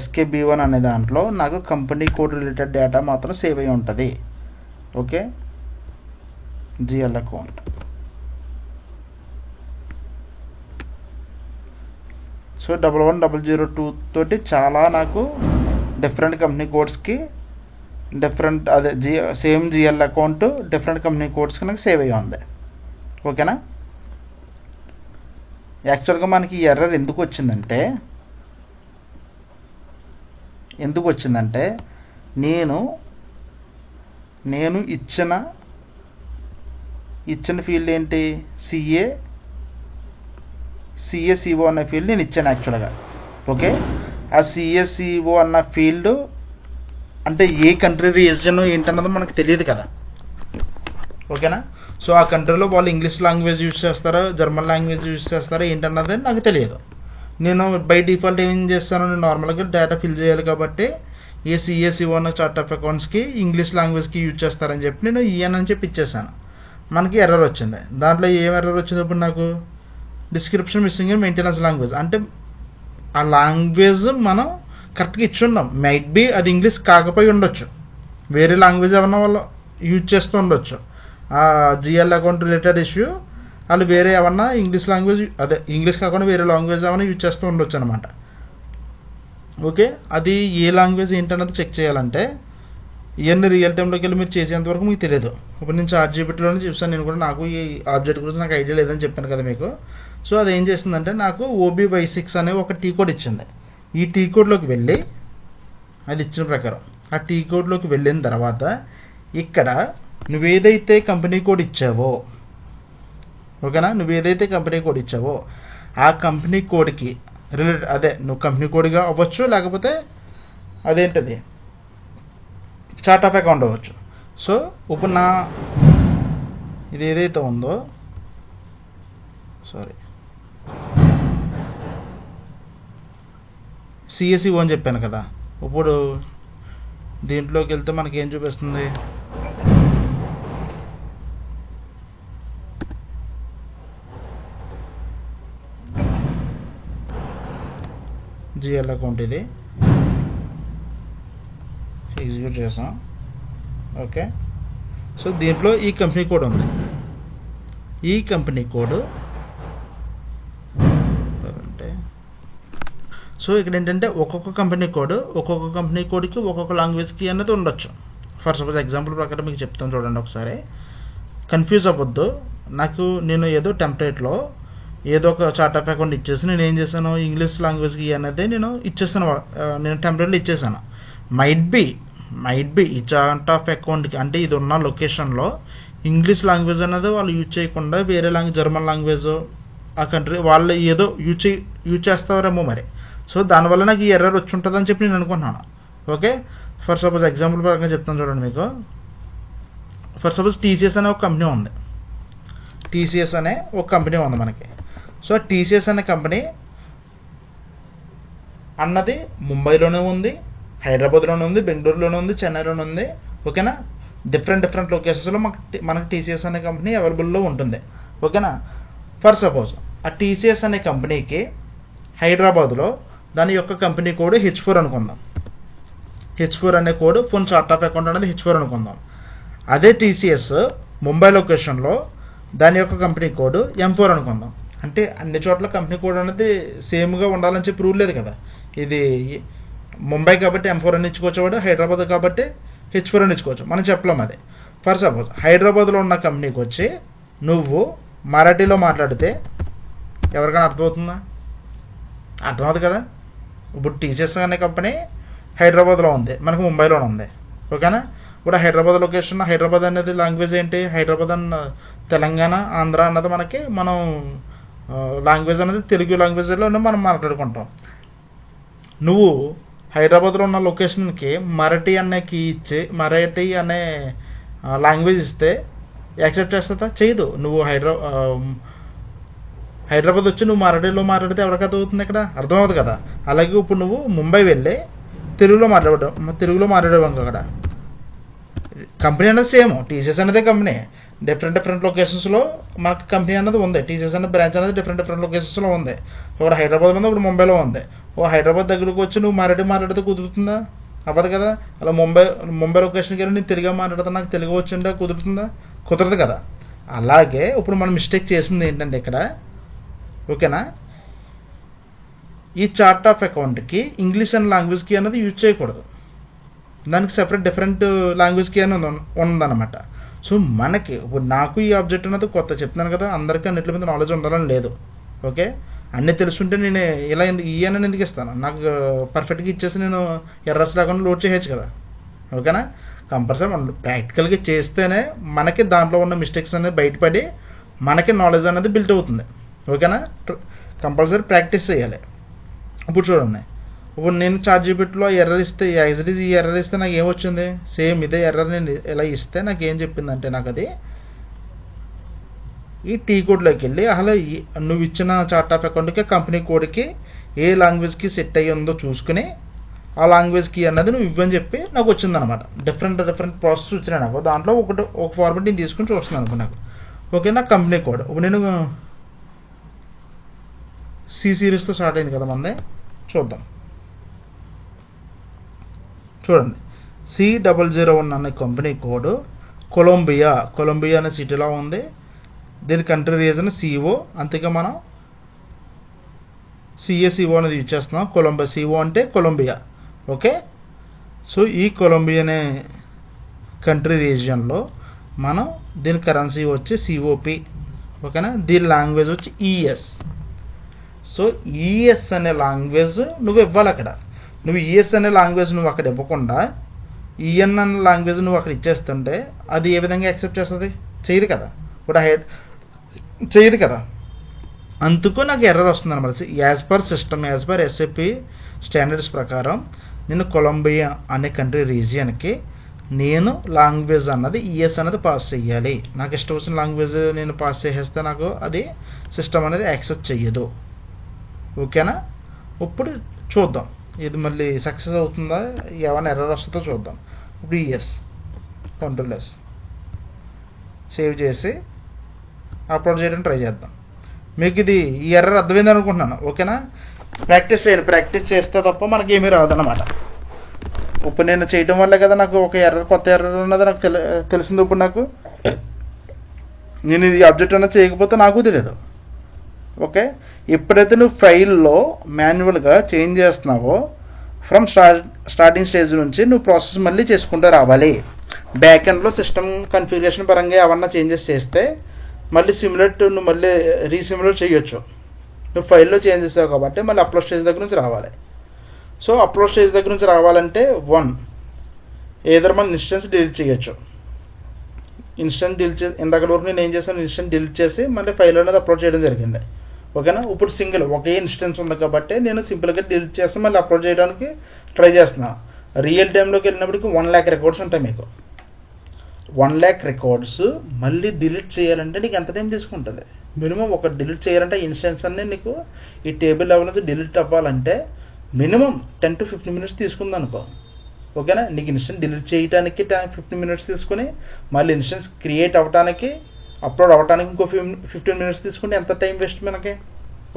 SKB1 అనే దాంట్లో నాకు కంపెనీ కోడ్ రిలేటెడ్ డేటా మాత్రం సేవ్ అయి ఉంటుంది. Okay, GL account. సో 11002 తోటి చాలా నాకు డిఫరెంట్ కంపెనీ కోడ్స్కి డిఫరెంట్ అదే same GL account different company కోడ్స్కి నాకు సేవ్ అయ్యి ఉంది. ఓకేనా, యాక్చువల్గా మనకి ఈ ఎర్రర్ ఎందుకు వచ్చిందంటే నేను ఇచ్చిన ఫీల్డ్ ఏంటి, CA/CO అన్న ఫీల్డ్ నేను ఇచ్చాను యాక్చువల్గా. ఓకే, ఆ CA/CO అన్న ఫీల్డ్ అంటే ఏ కంట్రీ రీజన్ ఏంటన్నది మనకు తెలియదు కదా. ఓకేనా, సో ఆ కంట్రీలో వాళ్ళు ఇంగ్లీష్ లాంగ్వేజ్ యూజ్ చేస్తారో జర్మన్ లాంగ్వేజ్ యూజ్ చేస్తారో ఏంటన్నది నాకు తెలియదు. నేను బై డిఫాల్ట్ ఏం చేస్తాను, నేను నార్మల్గా డేటా ఫిల్ చేయాలి కాబట్టి ఏ CA/CO అన్న చార్ట్ ఆఫ్ అకౌంట్స్కి ఇంగ్లీష్ లాంగ్వేజ్కి యూజ్ చేస్తారని చెప్పి నేను ఈఎన్ అని చెప్పి ఇచ్చేసాను. మనకి ఎర్రర్ వచ్చింది. దాంట్లో ఏం ఎర్రర్ వచ్చింది, ఇప్పుడు నాకు description missing in maintenance language అంటే ఆ లాంగ్వేజ్ మనం కరెక్ట్గా ఇచ్చున్నాం. మైట్ బి అది ఇంగ్లీష్ కాకపోయి ఉండొచ్చు, వేరే లాంగ్వేజ్ ఏమన్నా వాళ్ళు యూజ్ చేస్తూ ఉండొచ్చు. ఆ GL అకౌంట్ రిలేటెడ్ ఇష్యూ వాళ్ళు వేరే ఏమన్నా ఇంగ్లీష్ లాంగ్వేజ్ అదే ఇంగ్లీష్ కాకుండా వేరే లాంగ్వేజ్ ఏమైనా యూజ్ చేస్తూ ఉండొచ్చు అనమాట. ఓకే, అది ఏ లాంగ్వేజ్ ఏంటన్నది చెక్ చేయాలంటే ఇవన్నీ రియల్ టైంలోకి వెళ్ళి మీరు చేసేంత వరకు మీకు తెలియదు. ఇప్పుడు నేను ChatGPTలోనే చూసాను. నేను కూడా నాకు ఈ ఆబ్జెక్ట్ గురించి నాకు ఐడియా లేదని చెప్పాను కదా మీకు. సో అది ఏం చేస్తుందంటే నాకు OBY6 అనే ఒక టీ కోడ్ ఇచ్చింది. ఈ టీ కోడ్లోకి వెళ్ళి అది ఇచ్చిన ప్రకారం ఆ టీ కోడ్లోకి వెళ్ళిన తర్వాత ఇక్కడ నువ్వేదైతే కంపెనీ కోడ్ ఇచ్చావో ఓకేనా, నువ్వేదైతే కంపెనీ కోడ్ ఇచ్చావో ఆ కంపెనీ కోడ్కి రిలేటెడ్ అదే నువ్వు కంపెనీ కోడ్గా అవ్వచ్చు, లేకపోతే అదేంటది చార్ట్ ఆఫ్ అకౌంట్ అవ్వచ్చు. సో ఇప్పుడు నా ఇది ఏదైతే ఉందో CA/CO అని చెప్పాను కదా. ఇప్పుడు దీంట్లోకి వెళ్తే మనకి ఏం చూపిస్తుంది, జిఎల్ అకౌంట్ ఇది ఎగ్జిక్యూట్ చేసాం. ఓకే, సో దీంట్లో ఈ కంపెనీ కోడ్ ఉంది. ఈ కంపెనీ కోడ్ అంటే సో ఇక్కడ ఏంటంటే ఒక్కొక్క కంపెనీ కోడ్కి ఒక్కొక్క లాంగ్వేజ్కి అనేది ఉండొచ్చు. ఫర్ సపోజ్ ఎగ్జాంపుల్ ప్రకారం మీకు చెప్తాను చూడండి ఒకసారి, కన్ఫ్యూజ్ అవ్వద్దు. నేను ఏదో టెంప్లెట్లో ఏదో ఒక చార్ట్ ఆఫ్ అకౌంట్ ఇచ్చేసి నేను ఏం చేశాను, ఇంగ్లీష్ లాంగ్వేజ్కి అనేది నేను ఇచ్చేసాను, నేను టెంప్లెట్లో ఇచ్చేసాను. మైట్ బి ఈ చార్ట్ ఆఫ్ అకౌంట్కి అంటే ఇది ఉన్న లొకేషన్లో ఇంగ్లీష్ లాంగ్వేజ్ అనేది వాళ్ళు యూజ్ చేయకుండా వేరే లాంగ్వేజ్, జర్మన్ లాంగ్వేజ్ ఆ కంట్రీ వాళ్ళు ఏదో యూజ్ చేస్తారేమో మరి. సో దానివల్ల నాకు ఈ ఎర్రర్ వచ్చి ఉంటుందని చెప్పి నేను అనుకుంటున్నాను. ఓకే, ఫర్ సపోజ్ ఎగ్జాంపుల్ పరంగా చెప్తాను చూడండి మీకు. ఫర్ సపోజ్ టీసీఎస్ అనే ఒక కంపెనీ ఉంది మనకి. సో టీసీఎస్ అనే కంపెనీ అన్నది ముంబైలోనే ఉంది, హైదరాబాద్లోనే ఉంది, బెంగళూరులోనే ఉంది, చెన్నైలోనే ఉంది. ఓకేనా, డిఫరెంట్ లొకేషన్స్లో మనకి టీసీఎస్ అనే కంపెనీ అవైలబుల్లో ఉంటుంది. ఓకేనా, ఫర్ సపోజ్ ఆ టీసీఎస్ అనే కంపెనీకి హైదరాబాద్లో దాని యొక్క కంపెనీ కోడ్ H4 అనుకుందాం. H4 అనే code phone chart of account అనేది H4 అనుకుందాం. అదే టీసీఎస్ ముంబై లొకేషన్లో దాని యొక్క కంపెనీ కోడ్ M4 అనుకుందాం. అంటే అన్ని చోట్ల కంపెనీ కోడ్ అనేది సేమ్గా ఉండాలని చెప్పి రూల్ లేదు కదా. ఇది ముంబై కాబట్టి M4 అని ఇచ్చుకోవచ్చు, హైదరాబాద్ కాబట్టి H4 అని ఇచ్చుకోవచ్చు, మనం చెప్పలేం అది. ఫర్ సపోజ్ హైదరాబాద్లో ఉన్న కంపెనీకి వచ్చి నువ్వు మరాఠీలో మాట్లాడితే ఎవరికైనా అర్థమవుతుందా? అర్థమవుతుంది కదా. ఇప్పుడు టీసీఎస్ అనే కంపెనీ హైదరాబాద్లో ఉంది, మనకు ముంబైలో ఉంది. ఓకేనా, ఇప్పుడు హైదరాబాద్ లొకేషన్, హైదరాబాద్ అనేది లాంగ్వేజ్ ఏంటి, హైదరాబాద్ అన్న తెలంగాణ, ఆంధ్ర అన్నది మనం లాంగ్వేజ్ అనేది తెలుగు లాంగ్వేజ్లో మనం మాట్లాడుకుంటాం. నువ్వు హైదరాబాద్లో ఉన్న లొకేషన్కి మరాఠీ అనే కీ ఇచ్చి మరాఠీ అనే లాంగ్వేజ్ ఇస్తే యాక్సెప్ట్ చేస్తుందా? చేయదు. నువ్వు హైదరాబాద్ వచ్చి నువ్వు మరాఠీలో మాట్లాడితే ఎవరికి అర్థమవుతుంది? ఇక్కడ అర్థమవుతుంది కదా. అలాగే ఇప్పుడు నువ్వు ముంబై వెళ్ళి తెలుగులో మాట్లాడేవాం అక్కడ కంపెనీ అనేది సేమ్, టీసీఎస్ అనేది కంపెనీ, డిఫరెంట్ లొకేషన్స్లో మనకు కంపెనీ అనేది ఉంది. టీసీఎస్ అనే బ్రాంచ్ అనేది డిఫరెంట్ లొకేషన్స్లో ఉంది. ఇప్పుడు హైదరాబాద్లో ఉంది, ఇప్పుడు ముంబైలో ఉంది. హైదరాబాద్ దగ్గరకు వచ్చి నువ్వు మరాఠీ మాట్లాడితే కుదురుతుందా? అవ్వదు కదా. అలా ముంబై లొకేషన్కి వెళ్ళి నేను తెలుగు మాట్లాడితే నాకు తెలుగు వచ్చిందా? కుదురుతుందా? కుదరదు కదా. అలాగే ఇప్పుడు మనం మిస్టేక్ చేసింది ఏంటంటే ఇక్కడ, ఓకేనా, ఈ చార్ట్ ఆఫ్ అకౌంట్కి ఇంగ్లీష్ అనే లాంగ్వేజ్కి అనేది యూజ్ చేయకూడదు, దానికి సెపరేట్ డిఫరెంట్ లాంగ్వేజ్కి అనేది ఉందన్నమాట. సో మనకి ఇప్పుడు నాకు ఈ ఆబ్జెక్ట్ అనేది కొత్త చెప్తున్నాను కదా, అందరికీ అన్నింటి మీద నాలెడ్జ్ ఉండాలని లేదు. ఓకే, అన్నీ తెలుసుంటే నేను ఇలా అని ఎందుకు ఇస్తాను? నాకు పర్ఫెక్ట్గా ఇచ్చేసి నేను ఎర్రర్స్ లేకుండా లోడ్ చేయొచ్చు కదా. ఓకేనా, కంపల్సరీ మనం ప్రాక్టికల్గా చేస్తేనే మనకి దాంట్లో ఉన్న మిస్టేక్స్ అనేది బయటపడి మనకి నాలెడ్జ్ అనేది బిల్డ్ అవుతుంది. ఓకేనా, కంపల్సరీ ప్రాక్టీస్ చేయాలి. ఇప్పుడు చూడండి, ఇప్పుడు నేను ChatGPTలో ఎర్రర్ ఇస్తే ఈ ఎర్రర్ ఇస్తే నాకు ఏమొచ్చింది? సేమ్ ఇదే ఎర్రర్ నేను ఇలా ఇస్తే నాకు ఏం చెప్పిందంటే, నాకు అది ఈ టీ కోడ్లోకి వెళ్ళి అసలు నువ్వు ఇచ్చిన చార్ట్ ఆఫ్ అకౌంట్కి కంపెనీ కోడ్కి ఏ లాంగ్వేజ్కి సెట్ అయ్యి ఉందో చూసుకుని ఆ లాంగ్వేజ్కి అన్నది నువ్వు ఇవ్వని చెప్పి నాకు వచ్చిందనమాట. డిఫరెంట్ ప్రాసెస్ వచ్చినాయి నాకు. దాంట్లో ఒక ఫార్మాట్ నేను తీసుకుని చూస్తున్నాను అనుకో నాకు. ఓకే, నా కంపెనీ కోడ్ ఇప్పుడు నేను సి సిరీస్తో స్టార్ట్ అయింది కదా మంది, చూద్దాం. చూడండి, C001 అనే కంపెనీ కోడ్ కొలంబియా అనే సిటీలో ఉంది. దీని కంట్రీ రీజన్ CO, అంతేగా మనం CACO అనేది యూజ్ చేస్తున్నాం. కొలంబియా, CO అంటే కొలంబియా. ఓకే, సో ఈ కొలంబియా అనే కంట్రీ రీజియన్లో మనం దీని కరెన్సీ వచ్చి COP. ఓకేనా, దీని లాంగ్వేజ్ వచ్చి ES. సో ES అనే లాంగ్వేజ్ నువ్వు ఇవ్వాలి అక్కడ. నువ్వు ES అనే లాంగ్వేజ్ నువ్వు అక్కడ ఇవ్వకుండా EN అనే లాంగ్వేజ్ నువ్వు అక్కడ ఇచ్చేస్తుంటే అది ఏ విధంగా యాక్సెప్ట్ చేస్తుంది? చేయదు కదా. ఇప్పుడు చేయదు కదా. అందుకు నాకు ఎర్రర్ వస్తుంది అనమాట. యాజ్ పర్ SAP స్టాండర్డ్స్ ప్రకారం నేను కొలంబియా అనే కంట్రీ రీజియన్కి నేను లాంగ్వేజ్ అన్నది ES అనేది పాస్ చేయాలి. నాకు ఇష్టం వచ్చిన లాంగ్వేజ్ నేను పాస్ చేసేస్తే నాకు అది సిస్టమ్ అనేది యాక్సెప్ట్ చెయ్యదు. ఓకేనా, ఇప్పుడు చూద్దాం. ఇది మళ్ళీ సక్సెస్ అవుతుందా, ఏమైనా ఎర్రర్ వస్తుందో చూద్దాం. ఇప్పుడు ఎస్, కంట్రోల్-S సేవ్ చేసి అప్లోడ్ చేయడానికి ట్రై చేద్దాం. మీకు ఇది ఈ ఎర్రర్ అర్థమైంది అనుకుంటున్నాను. ఓకేనా, ప్రాక్టీస్ చేయండి. ప్రాక్టీస్ చేస్తే తప్ప మనకి ఏమీ రాదన్నమాట. ఇప్పుడు నేను చేయటం వల్లే కదా నాకు ఒక ఎర్రర్, కొత్త ఎర్రర్ ఉన్నది నాకు తెలిసింది. ఇప్పుడు నాకు నేను ఇది అబ్జెక్ట్ అన్నది చేయకపోతే నాకు తెలియదు. ఓకే, ఎప్పుడైతే నువ్వు ఫైల్లో మాన్యువల్గా చేంజ్ చేస్తున్నావో ఫ్రమ్ స్టార్టింగ్ స్టేజ్ నుంచి నువ్వు ప్రాసెస్ మళ్ళీ చేసుకుంటూ రావాలి. బ్యాక్ ఎండ్లో సిస్టమ్ కన్ఫిగరేషన్ పరంగా ఏమన్నా చేంజెస్ చేస్తే మళ్ళీ సిమ్యులేట్ నువ్వు మళ్ళీ రీసిమ్యులేట్ చేయొచ్చు. నువ్వు ఫైల్లో చేంజ్ చేసావు కాబట్టి మళ్ళీ అప్లోడ్ స్టేజ్ దగ్గర నుంచి రావాలి. సో అప్లోడ్ స్టేజ్ దగ్గర నుంచి రావాలంటే ఏదైనా మన ఇన్స్టెన్స్ డిలీట్ చేయొచ్చు. ఇన్స్టెన్స్ డిలీట్ చేసి ఇందాక వరకు నేను ఏం చేశాను, ఇన్స్టెన్స్ డిలీట్ చేసి మళ్ళీ ఫైల్ అనేది అప్లోడ్ చేయడం జరిగింది. ఓకేనా, ఇప్పుడు సింగిల్ ఒకే ఇన్స్టెన్స్ ఉంది కాబట్టి నేను సింపుల్గా డిలీట్ చేసి మళ్ళీ అప్లోడ్ చేయడానికి ట్రై చేస్తున్నాను. రియల్ టైంలోకి వెళ్ళినప్పటికీ 1,00,000 రికార్డ్స్ ఉంటాయి. మీకు 1,00,000 రికార్డ్స్ మళ్ళీ డిలీట్ చేయాలంటే నీకు ఎంత టైం తీసుకుంటుంది? మినిమం ఒక డిలీట్ చేయాలంటే ఇన్స్టెన్స్ అన్నీ నీకు ఈ టేబుల్ లెవెల్ నుంచి డిలీట్ అవ్వాలంటే మినిమం 10 to 15 minutes తీసుకుంది అనుకో. ఓకేనా, నీకు ఇన్స్టెన్స్ డిలీట్ చేయడానికి 15 minutes తీసుకుని మళ్ళీ ఇన్స్టెన్స్ క్రియేట్ అవ్వడానికి అప్లోడ్ అవ్వడానికి ఇంకో 15 minutes తీసుకుంటే ఎంత టైం వేస్ట్ మనకి.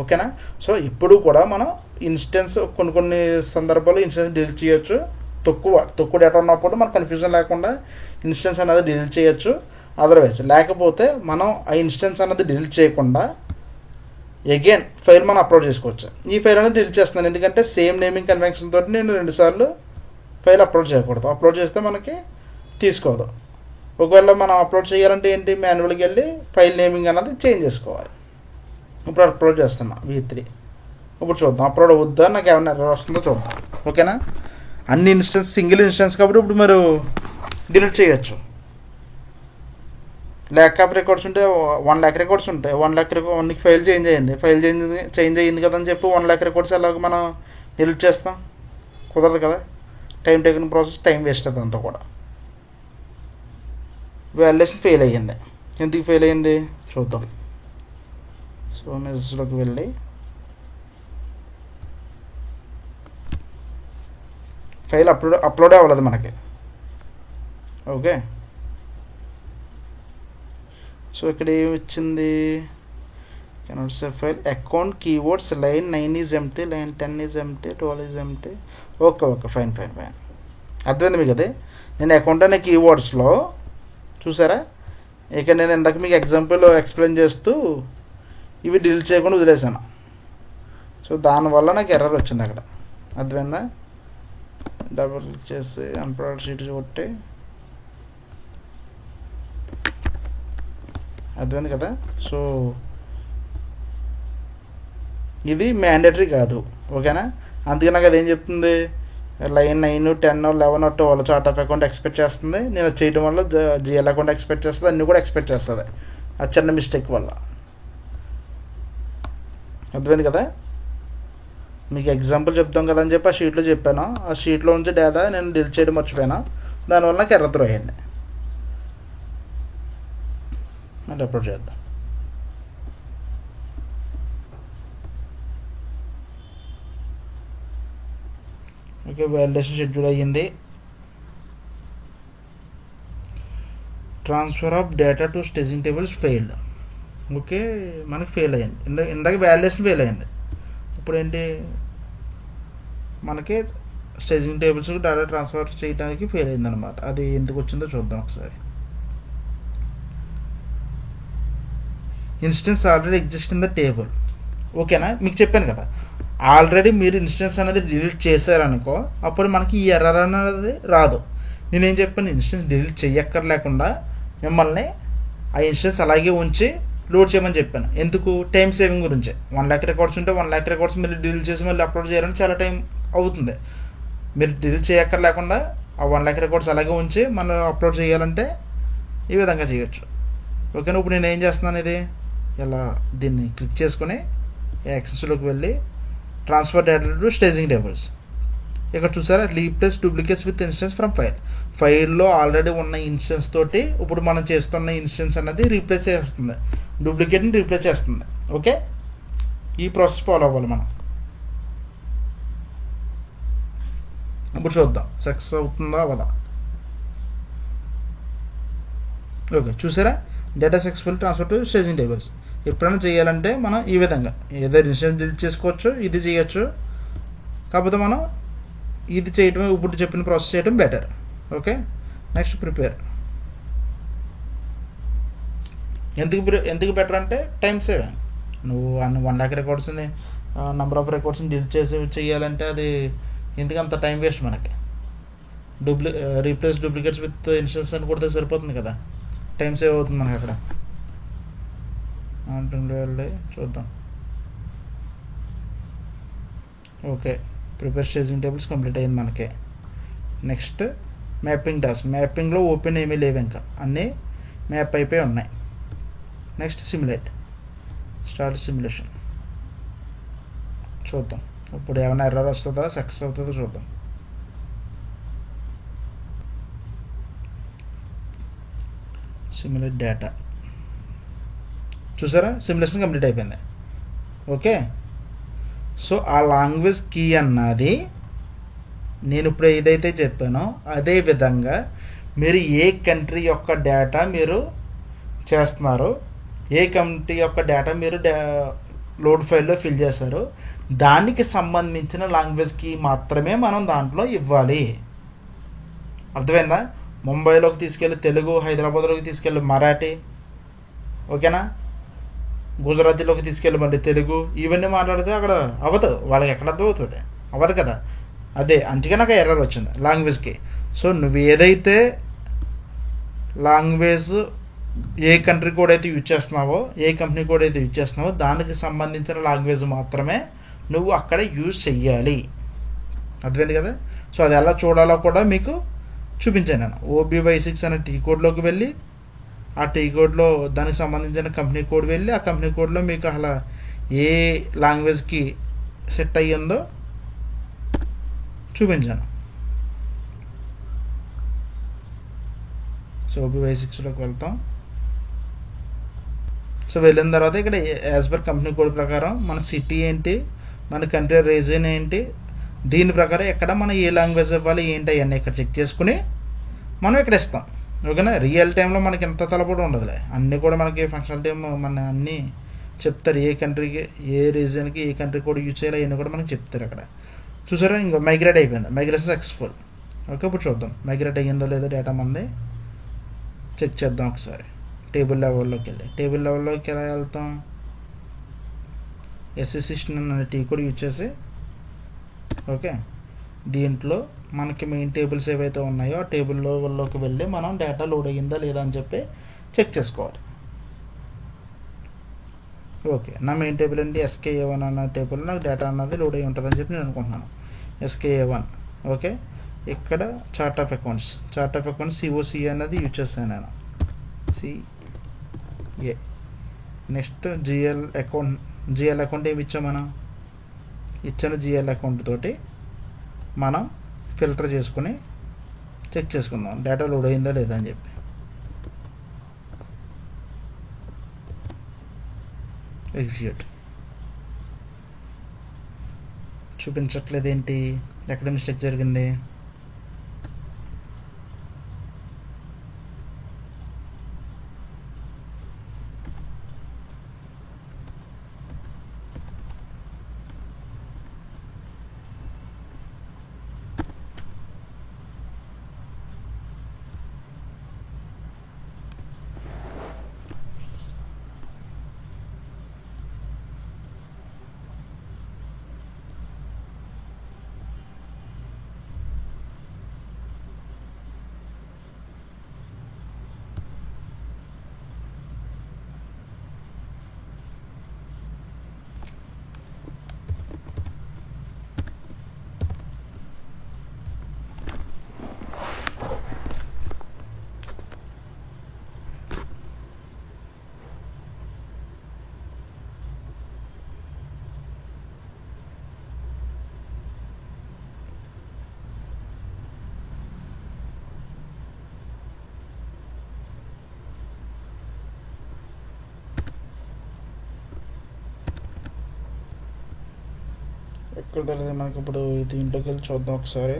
ఓకేనా, సో ఇప్పుడు కూడా మనం ఇన్స్టెన్స్ కొన్ని సందర్భాల్లో ఇన్స్టెన్స్ డిలీట్ చేయొచ్చు. తక్కువ డేటా ఉన్నప్పుడు మనకు కన్ఫ్యూజన్ లేకుండా ఇన్స్టెన్స్ అనేది డిలీట్ చేయొచ్చు. అదర్వైజ్ లేకపోతే మనం ఆ ఇన్స్టెన్స్ అనేది డిలీట్ చేయకుండా అగైన్ ఫైల్ మనం అప్లోడ్ చేసుకోవచ్చు. ఈ ఫైల్ అనేది డిలీట్ చేస్తున్నాను ఎందుకంటే సేమ్ నేమింగ్ కన్వెన్షన్ తోటి నేను 2 సార్లు ఫైల్ అప్లోడ్ చేయకూడదు. అప్లోడ్ చేస్తే మనకి తీసుకోదు. ఒకవేళ మనం అప్లోడ్ చేయాలంటే ఏంటి, మాన్యువల్కి వెళ్ళి ఫైల్ నేమింగ్ అనేది చేంజ్ చేసుకోవాలి. ఇప్పుడు అప్లోడ్ చేస్తున్నా V3. ఇప్పుడు చూద్దాం అప్లోడ్ అవుద్దా, నాకు ఏమైనా ఎర్రర్ వస్తుందో చూద్దాం. ఓకేనా, అన్ని ఇన్స్టెన్స్ సింగిల్ ఇన్స్టెన్స్ కాబట్టి ఇప్పుడు మీరు డిలీట్ చేయొచ్చు. ల్యాక్ ఆఫ్ రికార్డ్స్ ఉంటే 1,00,000 రికార్డ్స్ ఉంటాయి. 1,00,000 ఫైల్ చేంజ్ అయ్యింది. ఫైల్ చేంజ్ అయ్యింది కదా అని చెప్పి 1,00,000 రికార్డ్స్ ఎలాగ మనం డిలీట్ చేస్తాం? కుదరదు కదా. Time taking process, time waste అవుతుంది అంతా కూడా. వాల్యుయేషన్ ఫెయిల్ అయ్యింది. ఎందుకు ఫెయిల్ అయ్యింది చూద్దాం. సో మెసేజ్లోకి వెళ్ళి ఫైల్ అప్లోడ్ అవ్వలేదు మనకి. ఓకే, సో ఇక్కడ ఏమి ఇచ్చింది, cannot save file, account keywords line 9 is empty, line 10 is empty, 12 is empty. Okay fine. అర్థమైంది మీకు. అదే నేను అకౌంట్ అనే కీవర్డ్స్లో చూసారా, ఇక నేను ఇందాక మీకు ఎగ్జాంపుల్ ఎక్స్ప్లెయిన్ చేస్తూ ఇవి డిలీట్ చేయకుండా వదిలేసాను. సో దానివల్ల నాకు ఎర్రర్ వచ్చింది అక్కడ. అర్థమైందా? డబుల్ క్లిక్ చేసి అన్ప్రాడ్ షీట్ కొట్టి, అర్థమైంది కదా. సో ఇది మ్యాండేటరీ కాదు. ఓకేనా, అందుకే నాకు అదేం చెప్తుంది, line 9, 10, 11, 12 chart of account expect చేస్తుంది. నేను చేయడం వల్ల జిఎల్ అకౌంట్ ఎక్స్పెక్ట్ చేస్తుంది, అన్నీ కూడా ఎక్స్పెక్ట్ చేస్తుంది ఆ చిన్న మిస్టేక్ వల్ల. అర్థమైంది కదా. మీకు ఎగ్జాంపుల్ చెప్తాం కదా అని చెప్పి ఆ షీట్లో చెప్పాను. ఆ షీట్లో నుంచి డేటా నేను డిలీట్ చేయడం మర్చిపోయాను. దానివల్ల నాకు ఎర్రర్ త్రో అయింది. మళ్ళీ అప్లోడ్ చేద్దాం. ఓకే, వాలిడేషన్ షెడ్యూల్ అయ్యింది. Transfer of data to staging tables failed. Okay, మనకి ఫెయిల్ అయ్యింది. ఇందాక వాలిడేషన్ ఫెయిల్ అయింది. ఇప్పుడు ఏంటి, మనకి స్టేజింగ్ టేబుల్స్కి డేటా ట్రాన్స్ఫర్ చేయడానికి ఫెయిల్ అయింది అనమాట. అది ఎందుకు వచ్చిందో చూద్దాం ఒకసారి. Instance already exist in the table. ఓకేనా, మీకు చెప్పాను కదా, ఆల్రెడీ మీరు ఇన్స్టెన్స్ అనేది డిలీట్ చేశారనుకో అప్పుడు మనకి ఈ ఎర్రర్ అనేది రాదు. నేనేం చెప్పాను, ఇన్స్టెన్స్ డిలీట్ చెయ్యక్కర్లేకుండా మిమ్మల్ని ఆ ఇన్స్టెన్స్ అలాగే ఉంచి లోడ్ చేయమని చెప్పాను. ఎందుకు, టైం సేవింగ్ గురించి. 1,00,000 రికార్డ్స్ ఉంటే 1,00,000 రికార్డ్స్ మళ్ళీ డిలీట్ చేసి మళ్ళీ అప్లోడ్ చేయాలంటే చాలా టైం అవుతుంది. మీరు డిలీట్ చేయక్కర్లేకుండా ఆ 1,00,000 రికార్డ్స్ అలాగే ఉంచి మనం అప్లోడ్ చేయాలంటే ఈ విధంగా చేయొచ్చు. ఓకేనా, ఇప్పుడు నేను ఏం చేస్తున్నాను, ఇది ఇలా దీన్ని క్లిక్ చేసుకుని యాక్సెస్లోకి వెళ్ళి transfer data to staging tables. ఇక్కడ చూసారా, replace duplicates with instance from ఫైల్లో ఆల్రెడీ ఉన్న ఇన్స్టెన్స్ తోటి ఇప్పుడు మనం చేస్తున్న ఇన్స్టెన్స్ అనేది రీప్లేస్ చేస్తుంది, డూప్లికేట్ని రీప్లేస్ చేస్తుంది. ఓకే, ఈ ప్రాసెస్ ఫాలో అవ్వాలి మనం. ఇప్పుడు చూద్దాం సక్సెస్ అవుతుందా అవదా. ఓకే, చూసారా, data successful transfer to staging tables. ఎప్పుడైనా చేయాలంటే మనం ఈ విధంగా ఏదో ఇన్స్టెన్స్ డిలీట్ చేసుకోవచ్చు, ఇది చేయొచ్చు. కాకపోతే మనం ఇది చేయటం, ఇప్పుడు చెప్పిన ప్రాసెస్ చేయడం బెటర్. Okay, next prepare. ఎందుకు బెటర్ అంటే టైం సేవ్. నువ్వు 1 lakh రికార్డ్స్ని నెంబర్ ఆఫ్ రికార్డ్స్ని డిలీట్ చేయాలంటే అది ఎందుకు అంత టైం వేస్ట్ మనకి. రీప్లేస్ డూప్లికేట్స్ విత్ ఇన్స్టెన్స్ అని కొడితే సరిపోతుంది కదా, టైం సేవ్ అవుతుంది మనకి అక్కడ. వెళ్ళి చూద్దాం. Okay, prepare staging tables complete అయింది మనకి. Next mapping task. మ్యాపింగ్లో ఓపెన్ ఏమీ లేవు, ఇంకా అన్నీ మ్యాప్ అయిపోయి ఉన్నాయి. Next simulate. Start simulation. చూద్దాం ఇప్పుడు ఏమైనా ఎర్రర్ వస్తుందా సక్సెస్ అవుతుందో చూద్దాం. Simulate data. చూసారా, సిమ్యులేషన్ కంప్లీట్ అయిపోయింది. ఓకే, సో ఆ లాంగ్వేజ్ కీ అన్నది నేను ఇప్పుడు ఏదైతే చెప్పానో అదే విధంగా మీరు ఏ కంట్రీ యొక్క డేటా మీరు చేస్తున్నారో, ఏ కంట్రీ యొక్క డేటా మీరు లోడ్ ఫైల్లో ఫిల్ చేశారో దానికి సంబంధించిన లాంగ్వేజ్ కీ మాత్రమే మనం దాంట్లో ఇవ్వాలి. అర్థమైందా? ముంబైలోకి తీసుకెళ్ళి తెలుగు, హైదరాబాద్లోకి తీసుకెళ్ళి మరాఠీ, ఓకేనా, గుజరాతీలోకి తీసుకెళ్ళి మళ్ళీ తెలుగు, ఇవన్నీ మాట్లాడితే అక్కడ అవ్వదు, వాళ్ళకి ఎక్కడ అర్థం అవుతుంది, అవ్వదు కదా. అదే అందుకే నాకు ఎర్రర్ వచ్చింది లాంగ్వేజ్కి. సో నువ్వు ఏదైతే లాంగ్వేజ్ ఏ కంట్రీ కోడ్ అయితే యూజ్ చేస్తున్నావో, ఏ కంపెనీ కోడ్ అయితే యూజ్ చేస్తున్నావో దానికి సంబంధించిన లాంగ్వేజ్ మాత్రమే నువ్వు అక్కడ యూజ్ చెయ్యాలి. అర్థమైంది కదా. సో అది ఎలా చూడాలో కూడా మీకు చూపించాను నేను. OBY6 అనే టీ కోడ్లోకి వెళ్ళి ఆ టీ కోడ్లో దానికి సంబంధించిన కంపెనీ కోడ్ వెళ్ళి ఆ కంపెనీ కోడ్లో మీకు అలా ఏ లాంగ్వేజ్కి సెట్ అయ్యిందో చూపించాను. సో OBY6లోకి వెళ్తాం. సో వెళ్ళిన తర్వాత ఇక్కడ యాజ్ పర్ కంపెనీ కోడ్ ప్రకారం మన సిటీ ఏంటి, మన కంట్రీ రీజన్ ఏంటి, దీని ప్రకారం ఎక్కడ మనం ఏ లాంగ్వేజ్ ఇవ్వాలి ఏంటి అవన్నీ ఇక్కడ చెక్ చేసుకుని మనం ఇక్కడ ఇస్తాం. ఓకేనా, రియల్ టైంలో మనకి ఎంత తలపడి ఉండదులే, అన్నీ కూడా మనకి ఫంక్షనల్ టైం మన అన్నీ చెప్తారు. ఏ కంట్రీకి ఏ రీజన్కి ఏ కంట్రీ కోడ్ యూజ్ చేయాలి అవన్నీ కూడా మనకి చెప్తారు అక్కడ. చూసారా, ఇంకో మైగ్రేట్ అయిపోయింది, మైగ్రేషన్ సక్సెస్ఫుల్. ఓకే, ఇప్పుడు చూద్దాం మైగ్రేట్ అయ్యిందో లేదో డేటా మంది చెక్ చేద్దాం ఒకసారి. టేబుల్ లెవెల్లోకి వెళ్ళి టేబుల్ లెవెల్లోకి ఎలా వెళ్తాం, SC16 అనే టీ కోడ్ యూజ్ చేసి ఓకే దీంట్లో మనకి మెయిన్ టేబుల్స్ ఏవైతే ఉన్నాయో ఆ టేబుల్ లెవెల్లోకి వెళ్ళి మనం డేటా లోడ్ అయ్యిందా లేదా అని చెప్పి చెక్ చేసుకోవాలి. ఓకే, నా మెయిన్ టేబుల్ ఏంటి SKA1 అన్న టేబుల్ నాకు డేటా అన్నది లోడ్ అయ్యి ఉంటుందని చెప్పి నేను అనుకుంటున్నాను. SKA1. ఓకే, ఇక్కడ చార్ట్ ఆఫ్ అకౌంట్స్ COC అన్నది యూజ్ చేస్తాను నేను, CA. నెక్స్ట్ GL అకౌంట్ ఏమి ఇచ్చాం మనం, ఇచ్చిన GL అకౌంట్ తోటి మనం ఫిల్టర్ చేసుకుని చెక్ చేసుకుందాం డేటా లోడ్ అయిందా లేదా అని చెప్పి. ఎగ్జిక్యూట్. చూపించట్లేదు ఏంటి, ఎక్కడ మిస్టేక్ జరిగింది. ఎక్కడ తెలియదు మనకి. ఇప్పుడు దీంట్లోకి వెళ్ళి చూద్దాం ఒకసారి.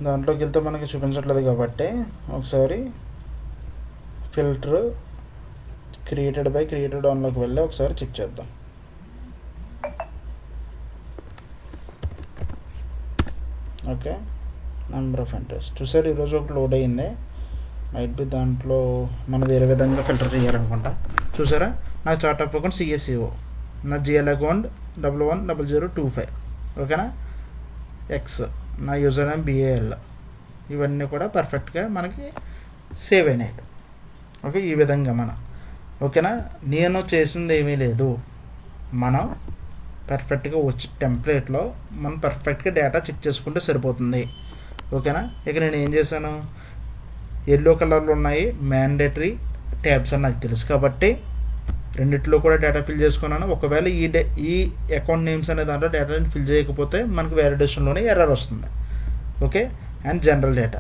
దాంట్లోకి వెళ్తే మనకి చూపించట్లేదు కాబట్టి ఒకసారి ఫిల్టర్ క్రియేటెడ్ బై క్రియేటెడ్ ఆన్లోకి వెళ్ళి ఒకసారి చెక్ చేద్దాం. ఓకే, నెంబర్ ఆఫ్ ఎంట్రీస్ చూసారు. ఈరోజు ఒకటి లోడ్ అయ్యింది. మైట్ బి దాంట్లో మనం వేరే విధంగా ఫిల్టర్ చేయాలనుకుంటా. చూసారా, నా చార్ట్ ఆఫ్ అకౌంట్ CSCO, నా GL అకౌంట్ 110025. ఓకేనా, X నా యూజర్ నేమ్ BAL. ఇవన్నీ కూడా పర్ఫెక్ట్గా మనకి సేవ్ అయినాయి. ఓకే, ఈ విధంగా మనం ఓకేనా. నేను చేసింది ఏమీ లేదు, మనం పర్ఫెక్ట్గా వచ్చి టెంప్లెట్లో మనం పర్ఫెక్ట్గా డేటా చెక్ చేసుకుంటే సరిపోతుంది. ఓకేనా, ఇక నేను ఏం చేశాను, ఎల్లో కలర్లో ఉన్నాయి మ్యాండేటరీ ట్యాబ్స్ అని నాకు తెలుసు కాబట్టి రెండిట్లో కూడా డేటా ఫిల్ చేసుకున్నాను. ఒకవేళ ఈ అకౌంట్ నేమ్స్ అనే దాంట్లో డేటాని ఫిల్ చేయకపోతే మనకు వ్యాలిడేషన్లోనే ఎర్రర్ వస్తుంది. ఓకే, అండ్ జనరల్ డేటా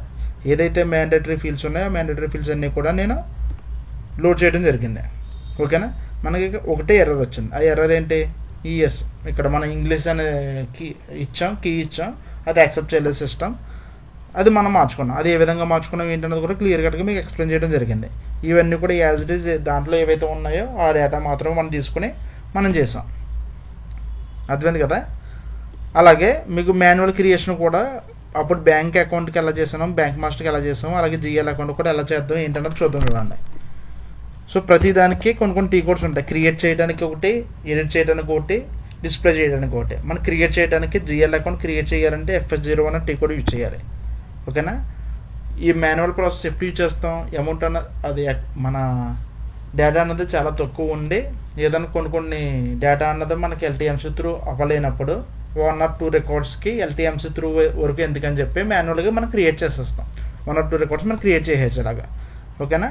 ఏదైతే మ్యాండేటరీ ఫీల్డ్స్ ఉన్నాయో మ్యాండేటరీ ఫీల్డ్స్ అన్నీ కూడా నేను లోడ్ చేయడం జరిగింది. ఓకేనా, మనకి ఒకటే ఎర్రర్ వచ్చింది. ఆ ఎర్రర్ ఏంటి, ES ఇక్కడ మనం ఇంగ్లీష్ అనే కీ ఇచ్చాం, అది యాక్సెప్ట్ చేయలేదు సిస్టమ్. అది మనం మార్చుకున్నాం. అది ఏ విధంగా మార్చుకున్నాం ఏంటన్నది కూడా క్లియర్ కట్గా మీకు ఎక్స్ప్లెయిన్ చేయడం జరిగింది. ఇవన్నీ కూడా యాజ్ ఇట్ ఈజ్ దాంట్లో ఏవైతే ఉన్నాయో ఆ డేటా మాత్రమే మనం తీసుకుని మనం చేసాం. అర్థమైంది కదా. అలాగే మీకు మాన్యువల్ క్రియేషన్ కూడా అప్పుడు బ్యాంక్ అకౌంట్కి ఎలా చేసాం, బ్యాంక్ మాస్టర్కి ఎలా చేసాం, అలాగే GL అకౌంట్ కూడా ఎలా చేద్దాం ఏంటన్నది చూద్దాం చూడండి. సో ప్రతి దానికి కొన్ని టీ కోడ్స్ ఉంటాయి. క్రియేట్ చేయడానికి ఒకటి, ఎడిట్ చేయడానికి ఒకటి, డిస్ప్లే చేయడానికి ఒకటి. మనం క్రియేట్ చేయడానికి GL అకౌంట్ క్రియేట్ చేయాలంటే FS01 టీ కోడ్ యూజ్ చేయాలి. ఓకేనా, ఈ మాన్యువల్ ప్రాసెస్ ఎప్పుడు యూజ్ చేస్తాం, అమౌంట్ అన్న అది మన డేటా అన్నది చాలా తక్కువ ఉండి ఏదైనా కొన్ని డేటా అన్నది మనకి LTMC త్రూ అవ్వలేనప్పుడు 1 or 2 రికార్డ్స్కి LTMC త్రూ వరకు ఎందుకని చెప్పి మాన్యువల్గా మనం క్రియేట్ చేసేస్తాం. 1 or 2 రికార్డ్స్ మనం క్రియేట్ చేసేది అలాగా. ఓకేనా,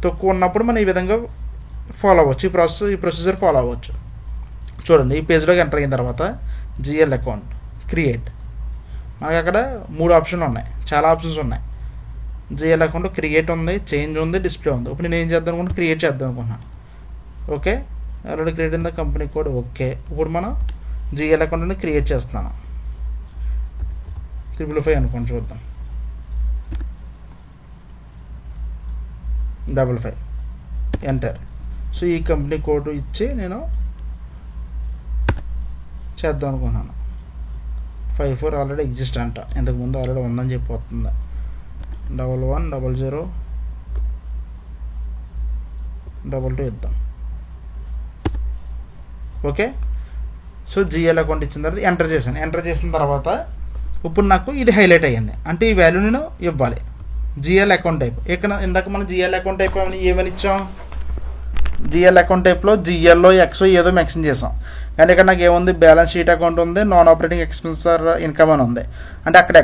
తక్కువ ఉన్నప్పుడు మనం ఈ విధంగా ఫాలో అవ్వచ్చు, ఈ ప్రొసీజర్ ఫాలో అవ్వచ్చు. చూడండి, ఈ పేజ్లోకి ఎంటర్ అయిన తర్వాత GL అకౌంట్ క్రియేట్, మనకి అక్కడ 3 ఆప్షన్లు ఉన్నాయి, చాలా ఆప్షన్స్ ఉన్నాయి. GL అకౌంట్ క్రియేట్ ఉంది, చేంజ్ ఉంది, డిస్ప్లే ఉంది. ఇప్పుడు నేను ఏం చేద్దాం అనుకుంటున్నా, క్రియేట్ చేద్దాం అనుకుంటున్నాను. ఓకే, ఆల్రెడీ క్రియేట్ అయిన కంపెనీ కోడ్. ఓకే, ఇప్పుడు మనం GL అకౌంట్ని క్రియేట్ చేస్తున్నాను. 555 అనుకోండి, చూద్దాం. 55 ఎంటర్. సో ఈ కంపెనీ కోడ్ ఇచ్చి నేను చేద్దాం అనుకున్నాను. 54 ఆల్రెడీ ఎగ్జిస్ట్ అంట, ఇంతకుముందు ఆల్రెడీ ఉందని చెప్పి వస్తుంది. 110022 ఇద్దాం. ఓకే, సో GL అకౌంట్ ఇచ్చిన తర్వాత ఎంటర్ చేశాను. ఎంటర్ చేసిన తర్వాత ఇప్పుడు నాకు ఇది హైలైట్ అయ్యింది, అంటే ఈ వాల్యూ నేను ఇవ్వాలి. GL అకౌంట్ టైప్, ఇక్కడ ఇందాక మనం GL అకౌంట్ టైప్ ఏమని ఇచ్చాం, GL అకౌంట్ టైప్లో GLO X ఏదో మెన్షన్ చేసాం. కానీ ఇక్కడ నాకు ఏముంది, బ్యాలెన్స్ షీట్ అకౌంట్ ఉంది, నాన్ ఆపరేటింగ్ ఎక్స్పెన్సెస్ ఇన్కమ్ అని ఉంది. అంటే అక్కడ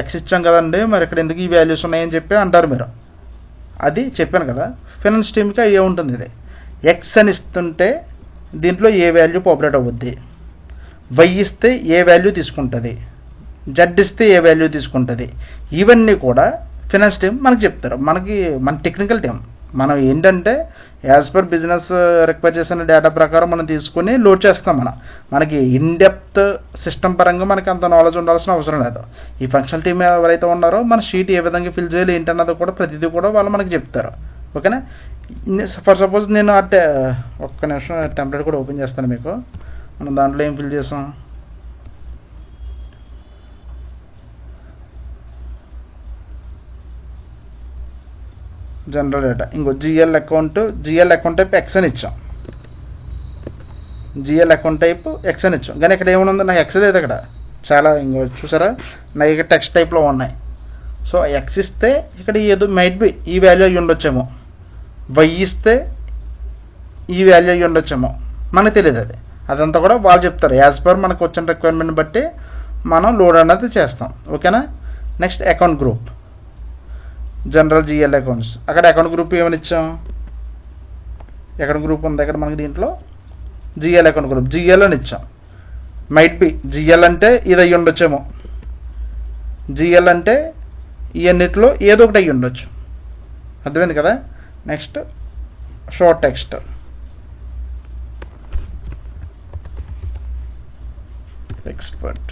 X ఇచ్చాం కదండి, మరి ఇక్కడ ఎందుకు ఈ వాల్యూస్ ఉన్నాయని చెప్పి అంటారు మీరు. అది చెప్పాను కదా, ఫైనాన్స్ టీమ్కి అయ్యే ఉంటుంది. ఇది X అని ఇస్తుంటే దీంట్లో ఏ వాల్యూ పాపులేట్ అవుద్ది, Y ఇస్తే ఏ వాల్యూ తీసుకుంటుంది, Z ఇస్తే ఏ వాల్యూ తీసుకుంటుంది, ఇవన్నీ కూడా ఫైనాన్స్ టీమ్ మనకు చెప్తారు. మన టెక్నికల్ టీమ్ మనం ఏంటంటే యాజ్ పర్ బిజినెస్ రిక్వైర్ చేసిన డేటా ప్రకారం మనం తీసుకుని లోడ్ చేస్తాం. మనకి ఇన్డెప్త్ సిస్టమ్ పరంగా మనకి అంత నాలెడ్జ్ ఉండాల్సిన అవసరం లేదు. ఈ ఫంక్షనల్ టీమ్ ఎవరైతే ఉన్నారో మన షీట్ ఏ విధంగా ఫిల్ చేయాలి ఏంటన్నది కూడా ప్రతిదీ కూడా వాళ్ళు మనకి చెప్తారు. ఓకేనా, ఫర్ సపోజ్ నేను ఒక్క నిమిషం టెంప్లెట్ కూడా ఓపెన్ చేస్తాను మీకు. మనం దాంట్లో ఏం ఫిల్ చేసాం, జనరల్ డేటా, ఇంకో GL అకౌంట్ టైప్ X అని ఇచ్చాం. GL అకౌంట్ టైప్ X అని ఇచ్చాం. కానీ ఇక్కడ ఏమైనా ఉందో, నాకు X లేదు ఇక్కడ. చాలా ఇంకో చూసారా, నాకు ఇక్కడ టెక్స్ట్ టైప్లో ఉన్నాయి. సో X ఇస్తే ఇక్కడ ఏదో మైట్ బి ఈ వాల్యూ అయ్యి ఉండొచ్చేమో, Y ఇస్తే ఈ వాల్యూ అయ్యి ఉండొచ్చేమో, మనకు తెలియదు. అదంతా కూడా వాళ్ళు చెప్తారు. యాజ్ పర్ మనకు వచ్చిన రిక్వైర్మెంట్ బట్టి మనం లోడ్ అనేది చేస్తాం. ఓకేనా, next account group, general GL accounts. అక్కడ అకౌంట్ గ్రూప్ ఏమని ఇచ్చాం, అకౌంట్ గ్రూప్ ఉంది అక్కడ మనకి. దీంట్లో GL అకౌంట్ గ్రూప్ GL అని ఇచ్చాం. మైట్ బి GL అంటే ఇది అయ్యి ఉండొచ్చేమో, GL అంటే ఇవన్నిటిలో ఏదో ఒకటి అయ్యి ఉండొచ్చు. అర్థమైంది కదా. నెక్స్ట్ షార్ట్ టెక్స్ట్, ఎక్స్పర్ట్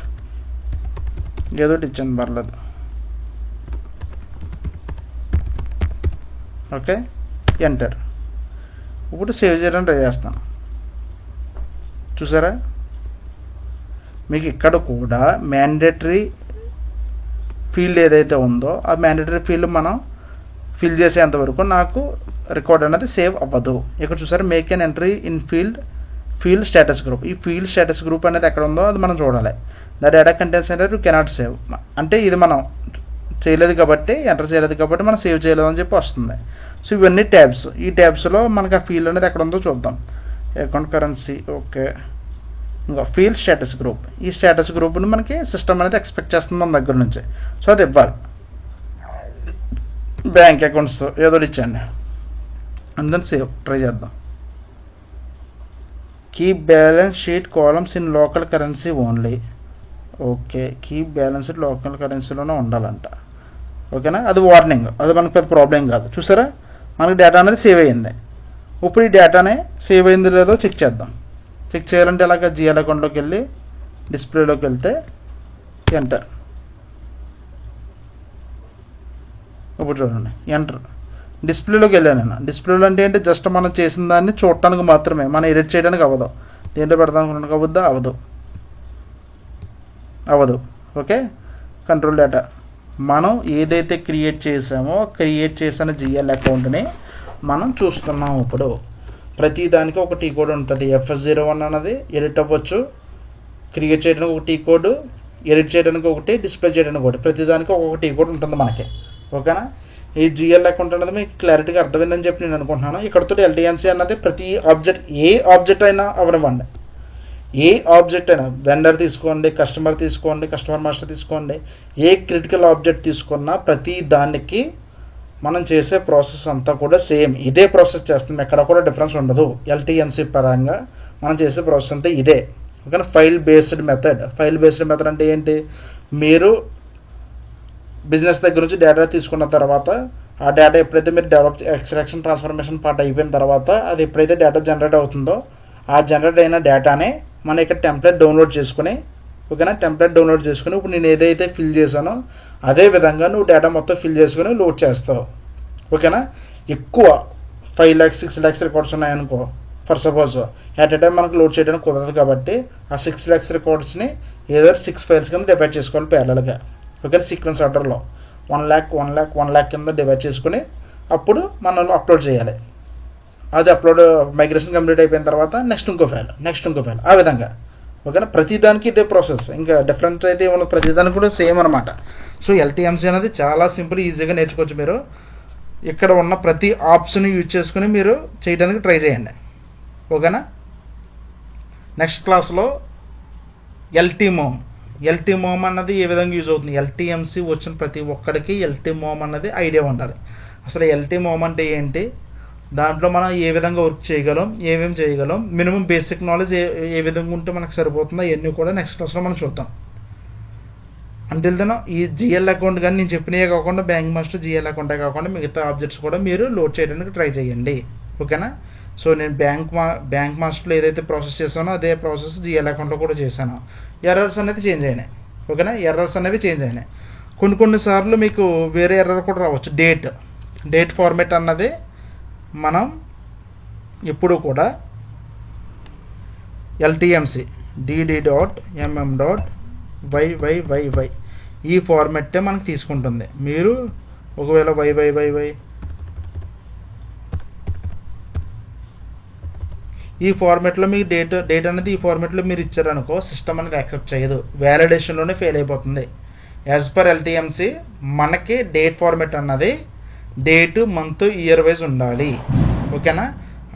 ఏదో ఒకటి ఇచ్చాను పర్లేదు. Okay, enter. ఇప్పుడు సేవ్ చేయడానికి ట్రై చేస్తాను. చూసారా, మీకు ఇక్కడ కూడా మ్యాండేటరీ ఫీల్డ్ ఏదైతే ఉందో ఆ మ్యాండేటరీ ఫీల్డ్ మనం ఫిల్ చేసేంత వరకు నాకు రికార్డ్ అనేది సేవ్ అవ్వదు. ఇక్కడ చూసారా, make an entry in field status group. ఈ ఫీల్డ్ స్టేటస్ గ్రూప్ అనేది ఎక్కడ ఉందో అది మనం చూడాలి. ద డేటా కంటెంట్స్ అనేది కెనాట్ సేవ్, అంటే ఇది మనం చేయలేదు కాబట్టి, ఎంటర్ చేయలేదు కాబట్టి మనం సేవ్ చేయలేదు అని చెప్పి వస్తుంది. సో ఇవన్నీ ట్యాబ్స్. ఈ ట్యాబ్స్లో మనకు ఆ ఫీల్డ్ అనేది ఎక్కడ ఉందో చూద్దాం. అకౌంట్ కరెన్సీ, ఓకే, ఇంకా ఫీల్డ్ స్టేటస్ గ్రూప్. ఈ స్టేటస్ గ్రూప్ని మనకి సిస్టమ్ అనేది ఎక్స్పెక్ట్ చేస్తుంది మన దగ్గర నుంచి. సో అది ఇవ్వాలి. బ్యాంక్ అకౌంట్స్ ఏదో ఇచ్చండి, అందరం సేవ్ ట్రై చేద్దాం. Keep balance sheet columns in local currency only. Okay, keep balance sheet local కరెన్సీలోనే ఉండాలంట. ఓకేనా, అది వార్నింగ్, అది మనకు పెద్ద ప్రాబ్లం కాదు. చూసారా, మనకి డేటా అనేది సేవ్ అయ్యింది. ఇప్పుడు ఈ డేటానే సేవ్ అయింది లేదో చెక్ చేద్దాం. చెక్ చేయాలంటే ఇలాగ జిఎల్ అకౌంట్లోకి వెళ్ళి డిస్ప్లేలోకి వెళ్తే ఎంటర్. ఇప్పుడు చూడండి, ఎంటర్. డిస్ప్లేలోకి వెళ్ళాను నేను. డిస్ప్లేలో అంటే ఏంటి, జస్ట్ మనం చేసిన దాన్ని చూడటానికి మాత్రమే, మనం ఎడిట్ చేయడానికి అవ్వదు. దేంట్లో పెడదాం అనుకున్నానికి అవ్వద్దా, అవ్వదు. Okay, control data. మనం ఏదైతే క్రియేట్ చేసామో క్రియేట్ చేసిన జిఎల్ అకౌంట్ని మనం చూస్తున్నాం. ఇప్పుడు ప్రతి దానికి ఒక టీ కోడ్ ఉంటుంది. FS01 అన్నది ఎడిట్ అవ్వచ్చు, క్రియేట్ చేయడానికి ఒక టీ కోడ్, ఎడిట్ చేయడానికి ఒకటి, డిస్ప్లే చేయడానికి ఒకటి, ప్రతి దానికి ఒక్కొక్క టీ కోడ్ ఉంటుంది మనకి. ఓకేనా, ఈ జిఎల్ అకౌంట్ అనేది మీకు క్లారిటీగా అర్థమైందని చెప్పి నేను అనుకుంటున్నాను. ఇక్కడతో LTMC అన్నది ప్రతి ఆబ్జెక్ట్, ఏ ఆబ్జెక్ట్ అయినా అవనివ్వండి, ఏ ఆబ్జెక్ట్ అయినా, వెండర్ తీసుకోండి, కస్టమర్ తీసుకోండి, కస్టమర్ మాస్టర్ తీసుకోండి, ఏ క్రిటికల్ ఆబ్జెక్ట్ తీసుకున్నా ప్రతి దానికి మనం చేసే ప్రాసెస్ అంతా కూడా సేమ్ ఇదే ప్రాసెస్ చేస్తాం. ఎక్కడ కూడా డిఫరెన్స్ ఉండదు. LTMC పరంగా మనం చేసే ప్రాసెస్ అంతా ఇదే. ఓకేనా, file based method. File based method అంటే ఏంటి, మీరు బిజినెస్ దగ్గర నుంచి డేటా తీసుకున్న తర్వాత ఆ డేటా ఎప్పుడైతే మీరు డెవలప్ ఎక్స్ట్రాక్షన్ ట్రాన్స్ఫర్మేషన్ పార్ట్ అయిపోయిన తర్వాత అది ఎప్పుడైతే డేటా జనరేట్ అవుతుందో ఆ జనరేట్ అయిన డేటానే మనం ఇక్కడ టెంప్లెట్ డౌన్లోడ్ చేసుకుని, ఓకేనా, టెంప్లెట్ డౌన్లోడ్ చేసుకుని ఇప్పుడు నేను ఏదైతే ఫిల్ చేశానో అదే విధంగా నువ్వు డేటా మొత్తం ఫిల్ చేసుకుని లోడ్ చేస్తావు. ఓకేనా, ఎక్కువ 5 lakhs 6 lakhs రికార్డ్స్ ఉన్నాయనుకో for suppose, at a time మనకు లోడ్ చేయడానికి కుదరదు కాబట్టి ఆ 6 lakhs రికార్డ్స్ని ఏదో 6 files కింద డివైడ్ చేసుకోవాలి ప్యారలల్గా. ఓకే, సీక్వెన్స్ ఆర్డర్లో 1 lakh 1 lakh 1 lakh కింద డివైడ్ చేసుకుని అప్పుడు మనం అప్లోడ్ చేయాలి. అది అప్లోడ్ మైగ్రేషన్ కంప్లీట్ అయిపోయిన తర్వాత నెక్స్ట్ ఇంకో ఫైల్, ఆ విధంగా. ఓకేనా, ప్రతిదానికి ఇదే ప్రాసెస్, ఇంకా డిఫరెంట్ అయితే ఏమన్నా, ప్రతిదానికి కూడా సేమ్ అనమాట. సో LTMC అనేది చాలా సింపుల్, ఈజీగా నేర్చుకోవచ్చు మీరు. ఇక్కడ ఉన్న ప్రతి ఆప్షన్ యూజ్ చేసుకుని మీరు చేయడానికి ట్రై చేయండి. ఓకేనా, నెక్స్ట్ క్లాస్లో LTMOM అన్నది ఏ విధంగా యూజ్ అవుతుంది. LTMC వచ్చిన ప్రతి ఒక్కడికి LTMOM అన్నది ఐడియా ఉండాలి. అసలు LTMOM అంటే ఏంటి, దాంట్లో మనం ఏ విధంగా వర్క్ చేయగలం, ఏమేమి చేయగలం, మినిమం బేసిక్ నాలెడ్జ్ ఏ విధంగా ఉంటే మనకు సరిపోతుందో అవన్నీ కూడా నెక్స్ట్ క్లాస్లో మనం చూద్దాం. అంటిల్ దెన్ ఈ జిఎల్ అకౌంట్ కానీ నేను చెప్పినవే కాకుండా బ్యాంక్ మాస్టర్ జిఎల్ అకౌంటే కాకుండా మిగతా ఆబ్జెక్ట్స్ కూడా మీరు లోడ్ చేయడానికి ట్రై చేయండి. ఓకేనా, సో నేను బ్యాంక్ మాస్టర్లో ఏదైతే ప్రాసెస్ చేశానో అదే ప్రాసెస్ జిఎల్ అకౌంట్లో కూడా చేశాను. ఎర్రర్స్ అనేది చేంజ్ అయినాయి. ఓకేనా, ఎర్రర్స్ అనేవి చేంజ్ అయినాయి. కొన్నిసార్లు మీకు వేరే ఎర్రర్ కూడా రావచ్చు. డేట్ ఫార్మేట్ అన్నది మనం ఎప్పుడు కూడా LTMC dd.mm.yyyy ఈ ఫార్మెట్టే మనకు తీసుకుంటుంది. మీరు ఒకవేళ YYYY ఈ ఫార్మెట్లో మీకు డేట్ అనేది ఈ ఫార్మెట్లో మీరు ఇచ్చారనుకో సిస్టమ్ అనేది యాక్సెప్ట్ చేయదు, వ్యాలిడేషన్లోనే ఫెయిల్ అయిపోతుంది. యాజ్ పర్ LTMC మనకి డేట్ ఫార్మెట్ అన్నది డేట్, మంత్, ఇయర్ వైజ్ ఉండాలి. ఓకేనా,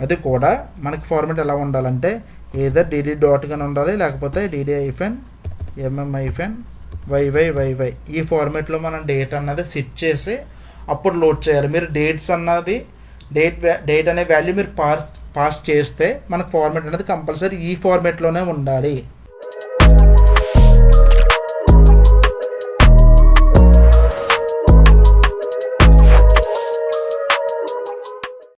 అది కూడా మనకి ఫార్మెట్ ఎలా ఉండాలంటే ఏదర్ dd డాట్ గానే ఉండాలి, లేకపోతే dd-mm-yyyy ఈ ఫార్మెట్లో మనం డేట్ అన్నది సెట్ చేసి అప్పుడు లోడ్ చేయాలి. మీరు డేట్స్ అన్నది డేట్ అనే వాల్యూ మీరు పాస్ చేస్తే మనకు ఫార్మెట్ అనేది కంపల్సరీ ఈ ఫార్మెట్లోనే ఉండాలి.